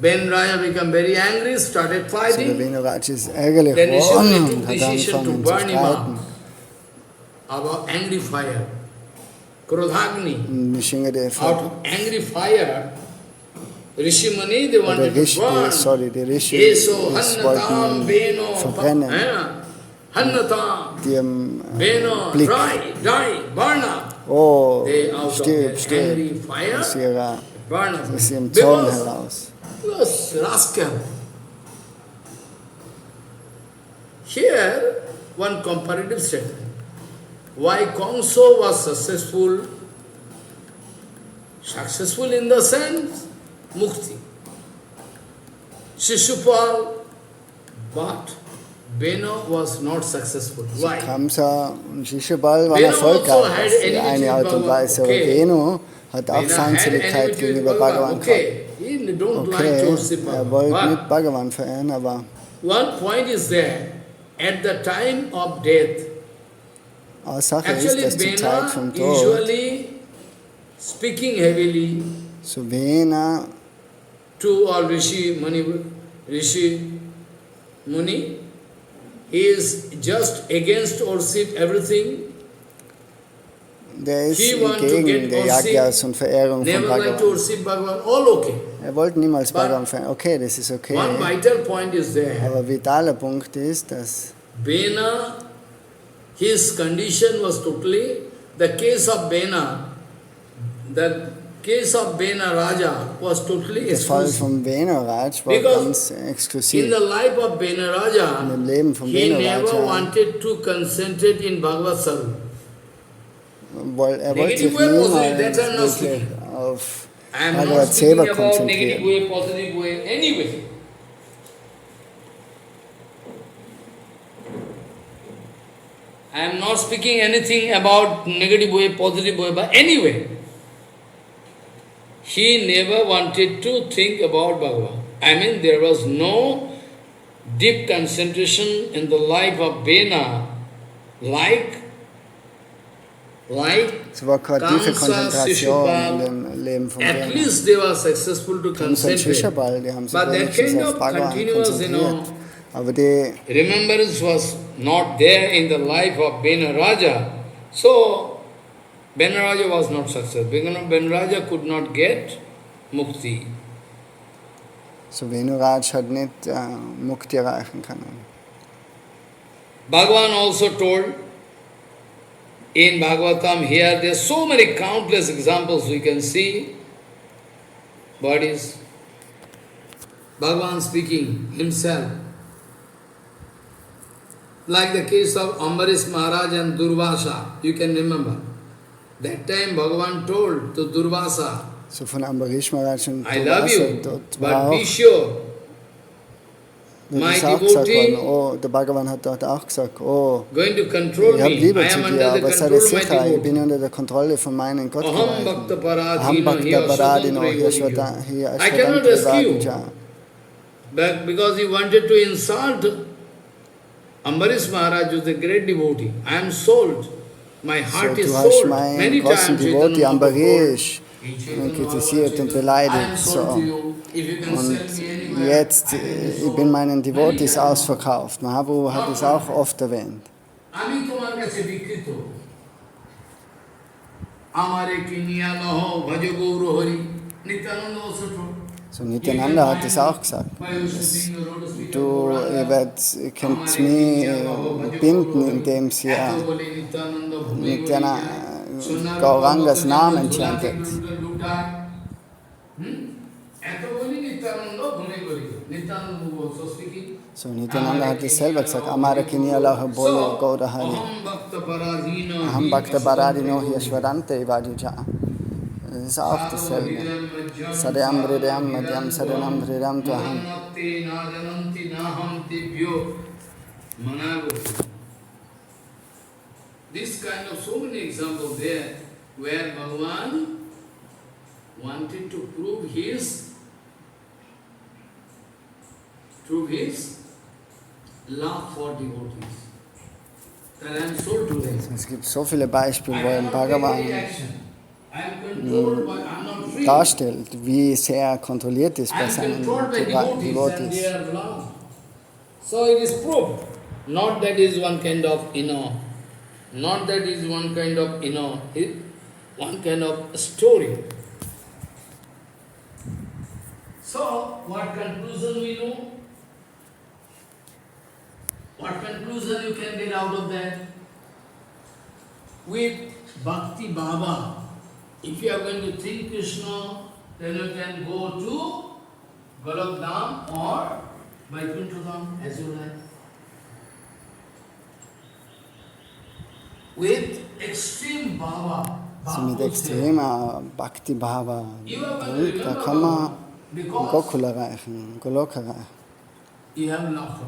Ben Raja became very angry, started So der fighting. Benoraj ist ärgerlich Then geworden Rishimani und took hat decision to angefangen zu burn him streiten. up about angry fire. Krodhagni. Nishingadev Out hat. of angry fire, Rishi Mani, they wanted to burn. Die Rishi Eso, wollten Hannatam, Beno, verbrennen. Hannatam, Die im Beno, Blick, die, burn up. oh, They out stirb, of stirb, angry fire, burn up. aus ihrem Zorn heraus. Because rascal. Here, one comparative statement. Why Kongso was successful in the sense, mukti. Shishupal, but Beno was not successful. Why? Kamsa und Shishupal waren erfolgreich auf die eine Art und Weise, aber Beno hat auch Feindseligkeit gegenüber Bhagavan gehabt. Okay, wollte nicht Bhagavan verehren, aber one point is there, at the time of death, Sache ist, dass zur Zeit vom Tod usually speaking heavily so Bena to all Rishi Muni, he is just against worship everything. Der ist gegen die Yajnas und Verehrung von Bhagavan. All okay. Wollte niemals Bhagavan verehren. Okay, das ist okay. One vital point is there. Aber vitaler Punkt ist, dass Bena, his condition was totally, the case of Bena Raja was totally der Fall exclusive. von Bena Raj war ganz exklusiv. In the life of Bena Raja, In dem Leben von he Bena never Raja wanted to concentrate in Bhagavad Saru. wollte sich niemals wirklich auf Bhagavad selber konzentrieren. Negative way, positive way, anyway. I am not speaking anything about negative way, positive way, but anyway. He never wanted to think about Bhagavan. I mean, there was no deep concentration in the life of Bena, like Es war keine tiefe Konzentration in dem Leben von Bena. at least they were successful to Kamsa und concentrate. Shishupal, die haben sich But that wenigstens kind auf of Bhagavan continuous, konzentriert. Aber die remembrance was not there in the life of Bena Raja. So, Bena Raja was not successful. Bena Raja could not get mukti. so Bena Raj hat nicht Mukti erreichen können. Bhagavan also told in Bhagavatam here, there are so many countless examples we can see. Bodies. Bhagavan speaking himself. Like the case of Ambarish Maharaj and Durvasa, you can remember. That time Bhagavan told to Durvasa, So von Ambarish Maharaj und I love you, dort war but auch, be sure, wird my es auch gesagt devotee worden, oh, der Bhagavan hat dort auch gesagt, oh, going to control ich habe me. Liebe I zu am dir, under aber the sei dir control of my sicher, ich bin devotee. unter der Kontrolle von meinen Aham Gottgewalten. Bhakta Aham Paradino, Bhakta Paradino, I cannot rescue you. But because he wanted to insult Ambarish Maharaj, who is a great devotee. I am sold. My So, heart is du hast sold. meinen Many großen times Devotee Chaitanya Mahaprabhu Ambarish told, kritisiert und beleidigt. So. Und jetzt, ich bin meinen Devotees ausverkauft. Mahaprabhu hat es auch oft erwähnt. Ami tomar kache bikrito. Amare kiniya laho bhajo gauro hari. Nityananda also told. So Nityananda hat es auch gesagt. Ihr könnt mich binden, indem sie Nityananda Gaurangas Namen chantet. So Nityananda hat es selber gesagt, Amara Kiniya Laha Bolo Gaura Hari. Aham Bhakta Paradino Yashvarante Ivadija. Das ist auch dasselbe. Sadhyam Hridayam Madhyam Sadhanam Hridayam Tvaham. This kind of so many examples there where Bhagavan wanted to prove his love for devotees. That I am sold to them. Es gibt so viele Beispiele, wo ein Bhagavan Bhagavan darstellt, wie sehr er kontrolliert ist bei seinen Devotees. So it is proved. Not that is one kind of, not that is one kind of, one kind of story. So, what conclusion we know? What conclusion you can get out of that? With Bhakti Baba, if you are going to think Krishna, then you can go to Golokdham or Vaikuntha, as you like. With extreme Baba, Also mit extremer Bhakti Bhava, da kann man Gokul erreichen, Golok erreichen. you have enough.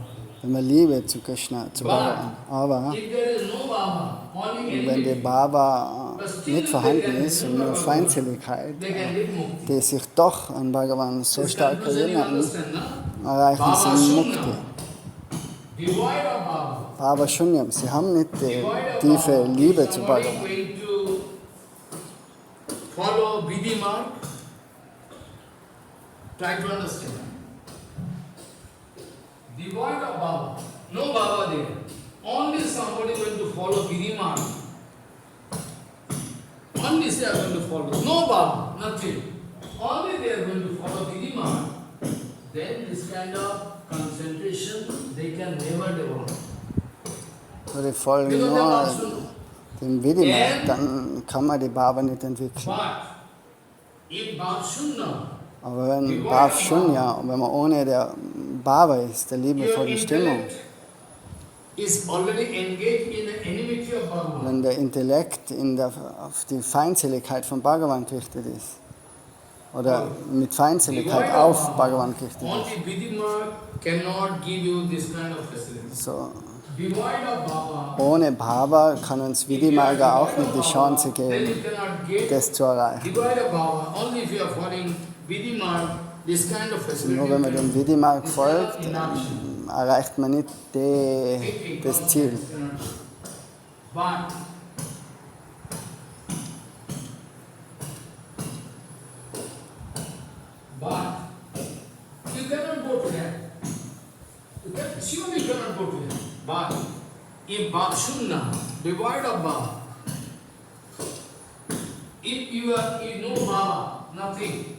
Wenn man Liebe zu Krishna, zu Bhagavan. Aber If there is no Baba, only wenn der enemy, Bhava nicht vorhanden ist und nur Feindseligkeit, they can live Mukti. die sich doch an Bhagavan so stark Conclusion you erinnern, understand, no? erreichen Baba sie Shunya, Mukti. devoid of Baba. Bhava Shunyam, sie haben nicht die tiefe Liebe zu Somebody Bhagavan. going to follow Vidhi Marg? Try to understand. Devoid of Baba. No Baba there. Only somebody going to follow Vidhi Marg. Only they are going to follow. No Baba, nothing. Only they are going to follow Vidhi Marg. Then this kind of concentration they can never develop. So die folgen Because they nur are not dem Vidima, dann kann man die Bhava nicht entwickeln. But if Bhav Shunya, Aber wenn Bhav Shunya, wenn man ohne der Bhava ist, der your liebevolle Stimmung, intellect is already engaged in the enmity of Bhagavan. wenn der Intellekt auf die Feindseligkeit von Bhagavan gerichtet ist, oder mit Feindseligkeit auf Bhagavan gerichtet ist, Only Vidhi Marg cannot give you this kind of facility. so Devoid of Baba, ohne Bhava kann uns Vidhi-Marga auch nicht die Chance then geben, you cannot get das zu erreichen. devoid of Baba. Only if you are following Vidhi Marg, this kind of facility. Nur wenn man dem Vidhi-Marg folgt, Induction. erreicht man nicht das Ziel. But you cannot go to that. Surely you cannot go to that. But if Bhav Shunya, devoid of Baba, if you know Baba, nothing,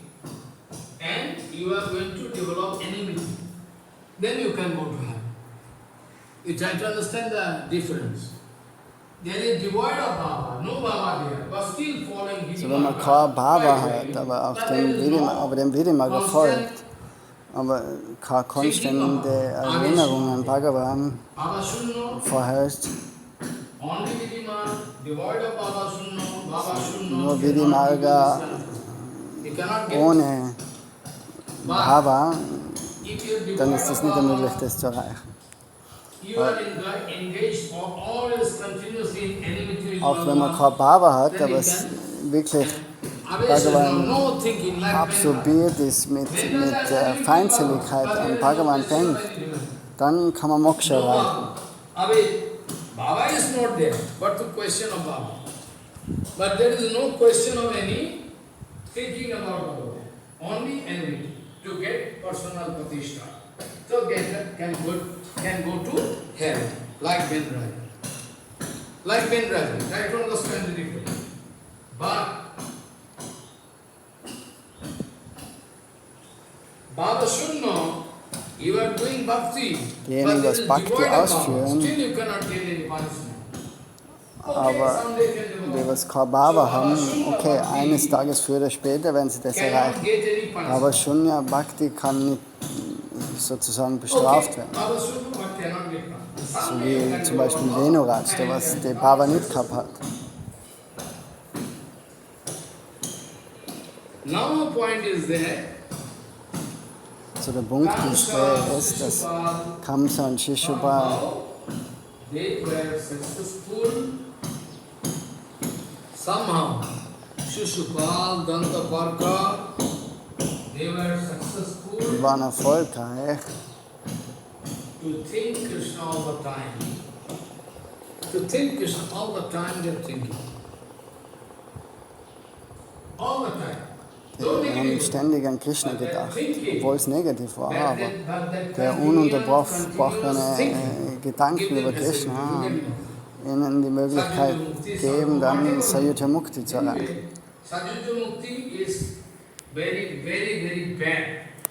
and you are going to develop enmity, then you can go to heaven. You try to understand the difference. There is devoid of Baba, no Baba there, but still following Vidhi So wenn man Marg. kein Bhava Right, hat, right. aber auch But there is no dem Vidhi-Marga constant folgt, aber keine konstante Erinnerung an Bhagavan Baba Shunya, vorherrscht, only Vidhi Marg, devoid of Baba Shunya, Baba Shunya. nur cannot Vidhi Marga give you this. You cannot get ohne Bhava, if you are devoid dann ist es of nicht Baba, möglich, das zu erreichen. you are engaged or always continuously in enmity with Auch wenn man Baba. kein Bhava hat, aber es wirklich Bhagavan No thinking like absorbiert ist mit Feindseligkeit an Bhagavan denkt, dann kann man Moksha erreichen. Baba is not there, but the question of Baba. But there is no question of any thinking about Baba. Only envy to get personal pratishtha. So can go to hell, like Benraj. Like Benraj, try to understand the difference. But Baba Shunya, you are doing bhakti, Diejenigen, but there was is Bhakti devoid of Baba. ausführen, Still you cannot get any punishment. aber die, was kein Bhava haben, okay, eines Tages früher oder später werden sie das erreichen. Aber Shunya Bhakti kann nicht sozusagen bestraft werden. So wie zum Beispiel Venuraj, der was die Bhava nicht gehabt hat. Now a point is there. So der Punkt ist, dass Kamsa und Shishupal They were successful somehow. Shishupal, Dantaparka, they were successful die waren erfolgreich, to think Krishna all the time. To think Krishna all the time, they are thinking. All the time. die haben ständig an Krishna gedacht, obwohl es negativ war, aber der ununterbrochene Gedanken über Krishna ihnen die Möglichkeit geben, dann Sayuja Mukti zu erreichen.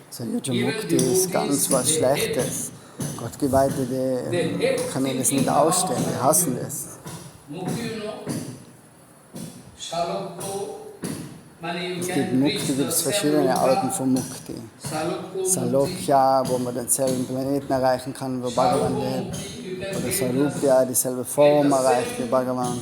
Sayuja Mukti ist ganz was Schlechtes. Gottgeweihte, die können das nicht ausstehen, die hassen das. Es gibt Mukti, gibt es verschiedene Arten von Mukti. Salokya, wo man denselben Planeten erreichen kann, wo Bhagavan lebt. Oder Sarupya, dieselbe Form erreicht wie Bhagavan.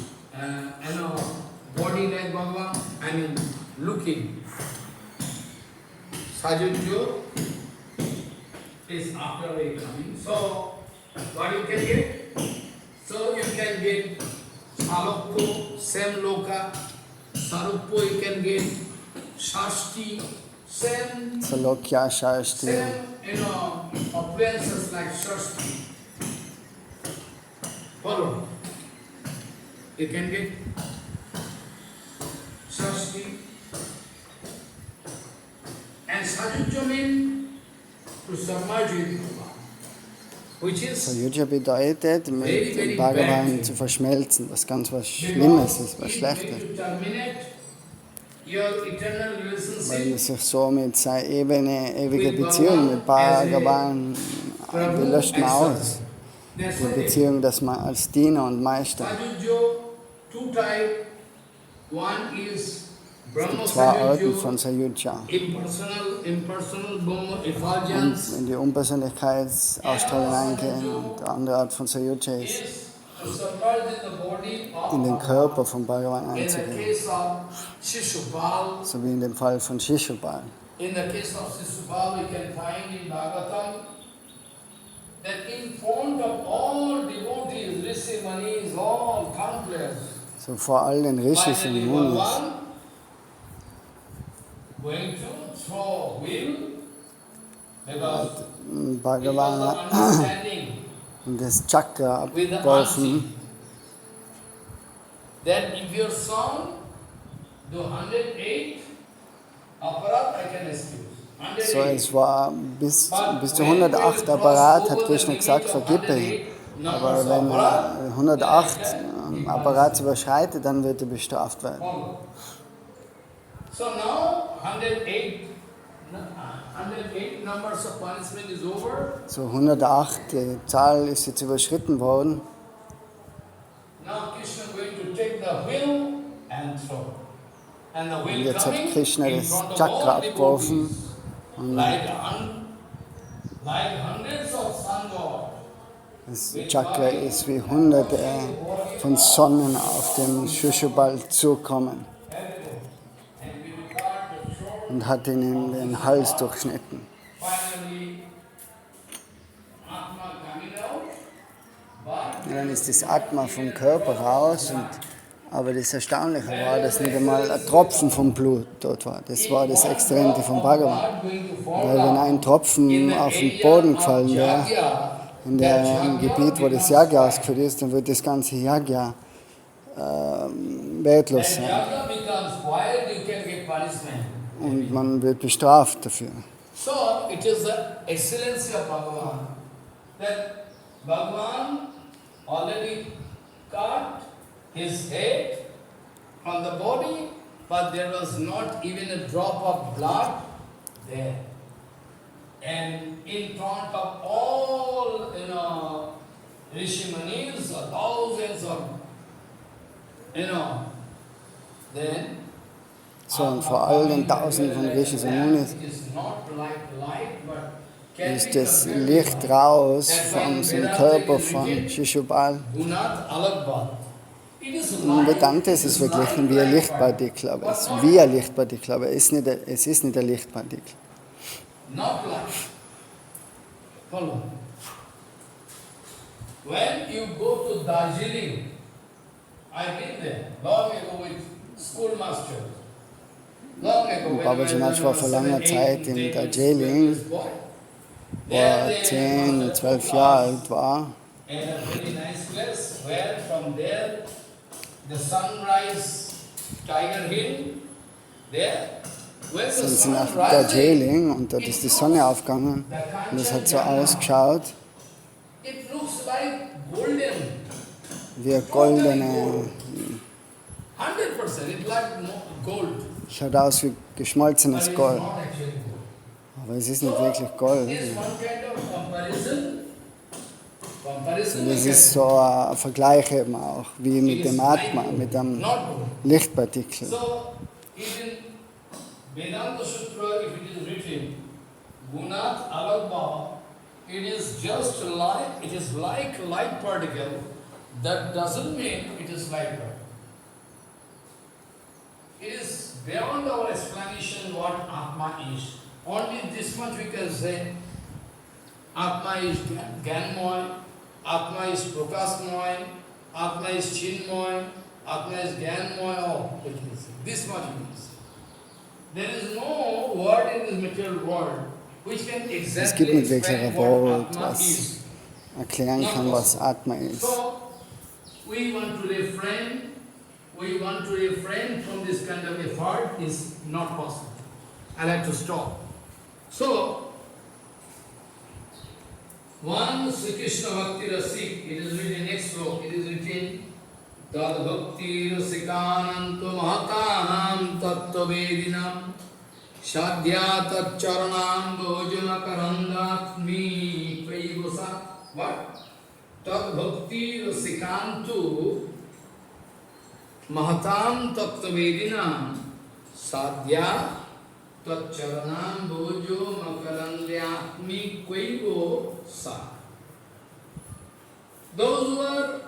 Is after coming. So, what you can get? So you can get Salokko, same Loka, Saruppo you can get, Shashti, same, Salokya, Shashti. same, appliances like Shashti. Follow. You can get Shashti. And Sajujya means to submerge with Bhagavan, which is Sayuja bedeutet, mit dem Bhagavan zu verschmelzen, was ganz was Schlimmes ist, was Schlechtes. Weil es sich so mit seiner ewigen Beziehung mit Bhagavan, die löscht man aus. Die Beziehung, dass man als Diener und Meister. Es gibt zwei Arten von Sayuja. Und in die Unpersönlichkeitsausstrahlung eingehen. Und die andere Art von Sayuja ist, in den Körper von Bhagavan einzugehen. So wie in dem Fall von Shishupal. In the case of Shishupal, we can find in Bhagavatam that in front of all devotees, Rishi Munis, all countless. So vor all den Rishis und Munis. Going to throw will, because Bhagavan understanding und das Chakra with the abgeworfen. unseen, that if your son do 108 aparat, I can excuse. So, es war bis zu 108 Apparat, hat Krishna gesagt, vergib ihm. Aber wenn er 108 Apparat überschreitet, dann wird er bestraft werden. So now 108 numbers of punishment is over. So 108, die Zahl ist jetzt überschritten worden. Now Krishna going to take the wheel and throw. And the Und wheel jetzt hat coming Krishna in das front of Chakra all abgeworfen. devotees. Like hundreds of sun gods. Das Chakra ist wie Hunderte von Sonnen auf den Shishupal zukommen und hat ihn in den Hals durchschnitten. Und dann ist das Atma vom Körper raus, aber das Erstaunliche war, dass nicht einmal ein Tropfen vom Blut dort war. Das war das Exzellente von Bhagavan. Weil wenn ein Tropfen auf den Boden gefallen wäre, in dem Gebiet, wo das Yagya ausgeführt ist, dann wird das ganze Yagya wertlos sein. Und man wird bestraft dafür. So, it is the excellency of Bhagavan, that Bhagavan already cut his head from the body, but there was not even a drop of blood there. And in front of all, Rishi Munis, thousands of, then So, und vor all den Tausenden von Rishis und Munis ist das Licht raus von seinem Körper von Shishupal. Und Vedanta ist es verglichen wie ein Lichtpartikel, aber es ist wie ein Lichtpartikel, aber es ist nicht ein Lichtpartikel. Not light. Follow. When you go to Darjeeling, I've been there long ago with schoolmasters. Long ago, Babaji war vor langer Zeit in Darjeeling, wo er 10, 12 Jahre alt war. And a very nice place where from there the sunrise Tiger Hill, there. Sind sie nach Darjeeling und dort ist die Sonne aufgegangen und es hat so ausgeschaut, wie goldene, 100%, it's like gold. schaut aus wie But geschmolzenes it's Gold. not actually gold. Aber es ist nicht wirklich Gold. It's one kind of comparison. Comparison Und es we ist can so ein Vergleich eben auch, wie mit It is dem like Atma, gold, mit einem not gold. Lichtpartikel. So, even Vedanta Sutra, if it is written, Gunat Alabha, it is just like, it is like light particle, that doesn't mean it is light particle. It is beyond our explanation what Atma is. Only this much we can say, Atma is Gyanmoy, Atma is Prakasmoy, Atma is Chinmoy, Atma is Gyanmoy, oh, we can say. This much we can say. There is no word in this material world which can Es gibt exactly nicht wirklich explain ein what Wort, Atma was is. erklären kann, was Atma ist. So, we want to refrain from this kind of effort is not possible. I like to stop. So, one Sri Krishna Bhakti Rasik, it is written next sloka, it is written Tad Bhakti Rasikanantu Mahatanam Tattva Vedinam Shadhya Charanam Bhojana Karandatmi Tvaigosa. What? Tad Bhakti Rasikantu Mahatam Tattva Vedinam Sadhya Charanam Bhojo Makarandyatmi Kvaigo Sa. Those who are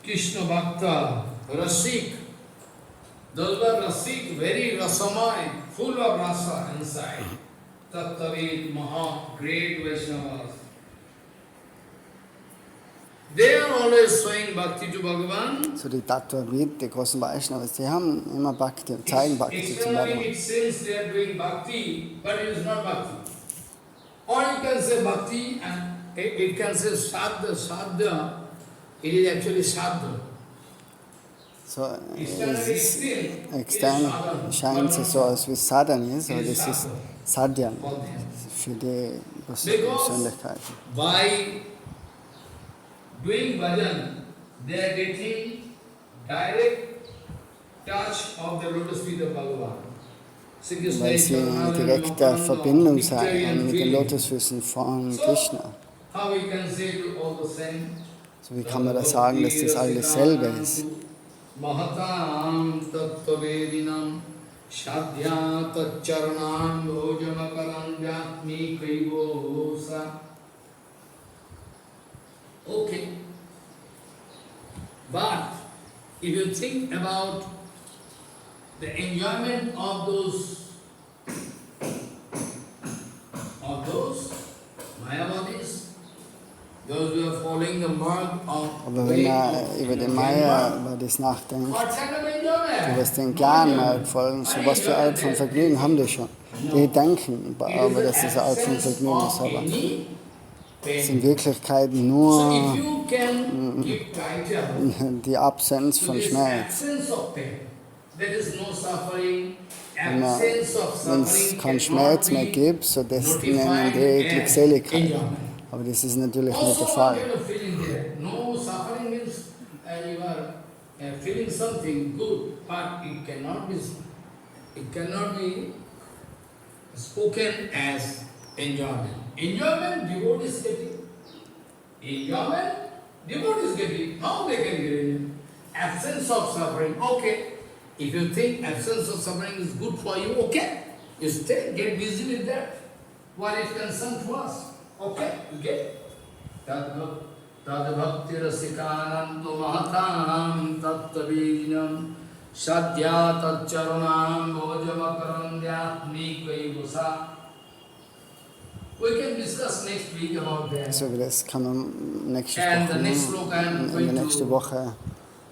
Krishna Bhakta, Rasik, those who are Rasik, very Rasamay, full of rasa inside. Tattvavid, Maha, great Vaishnavas. They are always showing Bhakti to Bhagavan. So die Tattva-Vid, die großen Vaishnavas, die haben immer Bhakti und zeigen Bhakti zu Externally Bhagavan. it seems they are doing Bhakti, but it is not Bhakti. Or you can say Bhakti and it can say Sadhya, Sadhya. It is actually Sadhya. So, Externally es ist, still, it is extern sadhana, scheint but es not so, als wie Sadhan ist, aber It is das ist Sadhya Sadhyan for them. für die Because Persönlichkeiten. by doing bhajan, they are getting direct touch of the lotus feet of Bhagavan. Sri Krishna Weil is sie in Charanam, direkter Yogananda, Verbindung victory sein and mit den feeling. Lotusfüßen von Krishna. How we can say to all the same? So wie kann man da sagen, dass das alles dasselbe ist? Mahatam tattvavedinam shadhya taccharanam bhojamakarandhyatmi kaivosa. Okay. But if you think about the enjoyment of those Mayavadis, those who are following the mark of Aber wenn man über den Maya, über das nachdenkt, what kind of enjoyment? du wirst den Gyan folgen, so was für Art von Vergnügen haben die schon. Die denken aber, dass das eine Art von Vergnügen ist, aber es ist in Wirklichkeit So nur if you can give title, die Absenz to von this Schmerz. absence of pain, there is no suffering, Wenn absence of es suffering keinen cannot Schmerz mehr be gibt, so das nennen notified die as Glückseligkeit. enjoyment. Aber das ist natürlich nicht Also der one Fall. kind of feeling there. No suffering means you are feeling something good, but it cannot be spoken as enjoyment. Enjoyment, devotees getting. Enjoyment, devotees getting. How they can get enjoyment? Absence of suffering, okay. If you think absence of suffering is good for you, okay. You stay, get busy with that. What it concerns to us. Okay, you get? Tad bhakti rasikanantu mahatanam tattavedinam shadhya taccharanam bhojamakarandhyatmi kvaigosa. We can discuss next week about that. So wie das kann man nächste And the Woche, next sloka I am in going der nächsten to Woche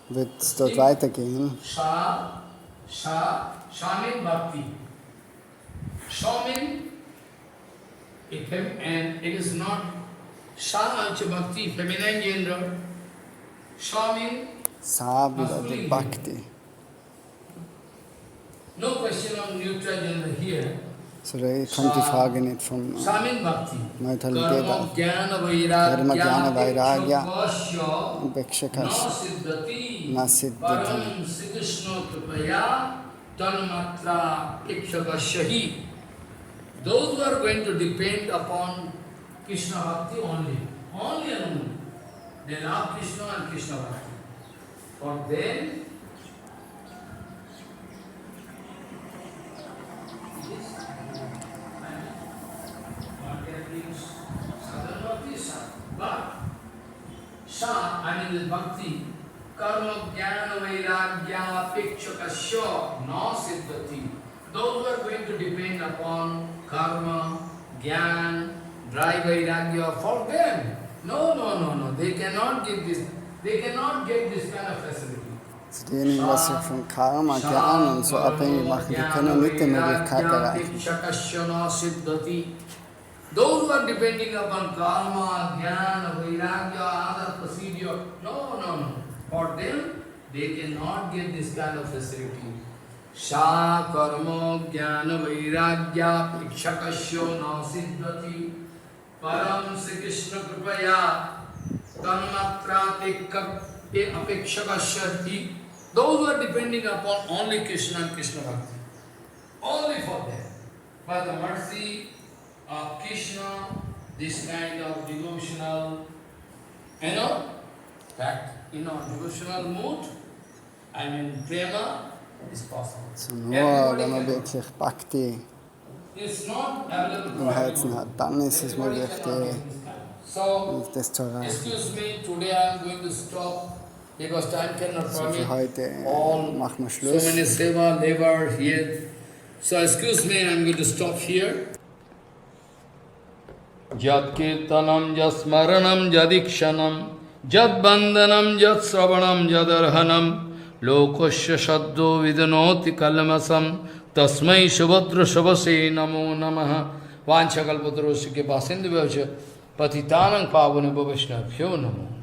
wird es dort weitergehen. Shamin Bhakti. Shamin, and it is not Sha Bhakti, feminine gender. Shamin, Sa bedeutet Bhakti. no question of neutral gender here. So ich konnte die Frage nicht vom Samin Bhakti. Neutralität Karma ab. Jnana Karma Jnana Vairagya Vairagya Upekshakasya Upekshakasya Nasiddhati Param Sri Krishna Kripaya Tanmatra Ikshakasyahi. Those who are going to depend upon Krishna Bhakti only and only, they love Krishna and Krishna Bhakti. For them, but this bhakti, karma, jnana, vairagya, apekshakasya, na siddhati. Those who are going to depend upon karma, jnana, dry vairagya, for them, no, they cannot give this, they cannot get this kind of facility. Diejenigen, was sich von Karma, Gyan und so abhängig machen, die können nicht die Möglichkeit erreichen. Those who are depending upon karma, jnana, vairagya, other procedure, no. For them, they cannot get this kind of facility. Sha karma, jnana, vairagya, ikshakasya na siddhati, param Sri Krishna kripaya, tanmatra apekshakasya. Those who are depending upon only Krishna and Krishna Bhakti, only for them. By the mercy of Krishna, this kind of devotional, devotional mood, prema is possible. So nur wenn man wirklich Bhakti It's not available im for Herzen everyone. hat, dann ist es möglich, So, das zu erreichen. excuse me, today I am going to stop because time cannot So für permit. heute All machen wir so many Schluss. seva, labor here. So excuse me, I am going to stop here. Jat kirtanam, jat smaranam, jadikshanam, jat bandhanam, jat sravanam, jadarhanam, lokasya shaddo vidanoti kalmasam, tasmai subhadra sabase namo namaha, vanchakalpatarosya ke pasindhu patitanang pavane bhavashnabhyo namo.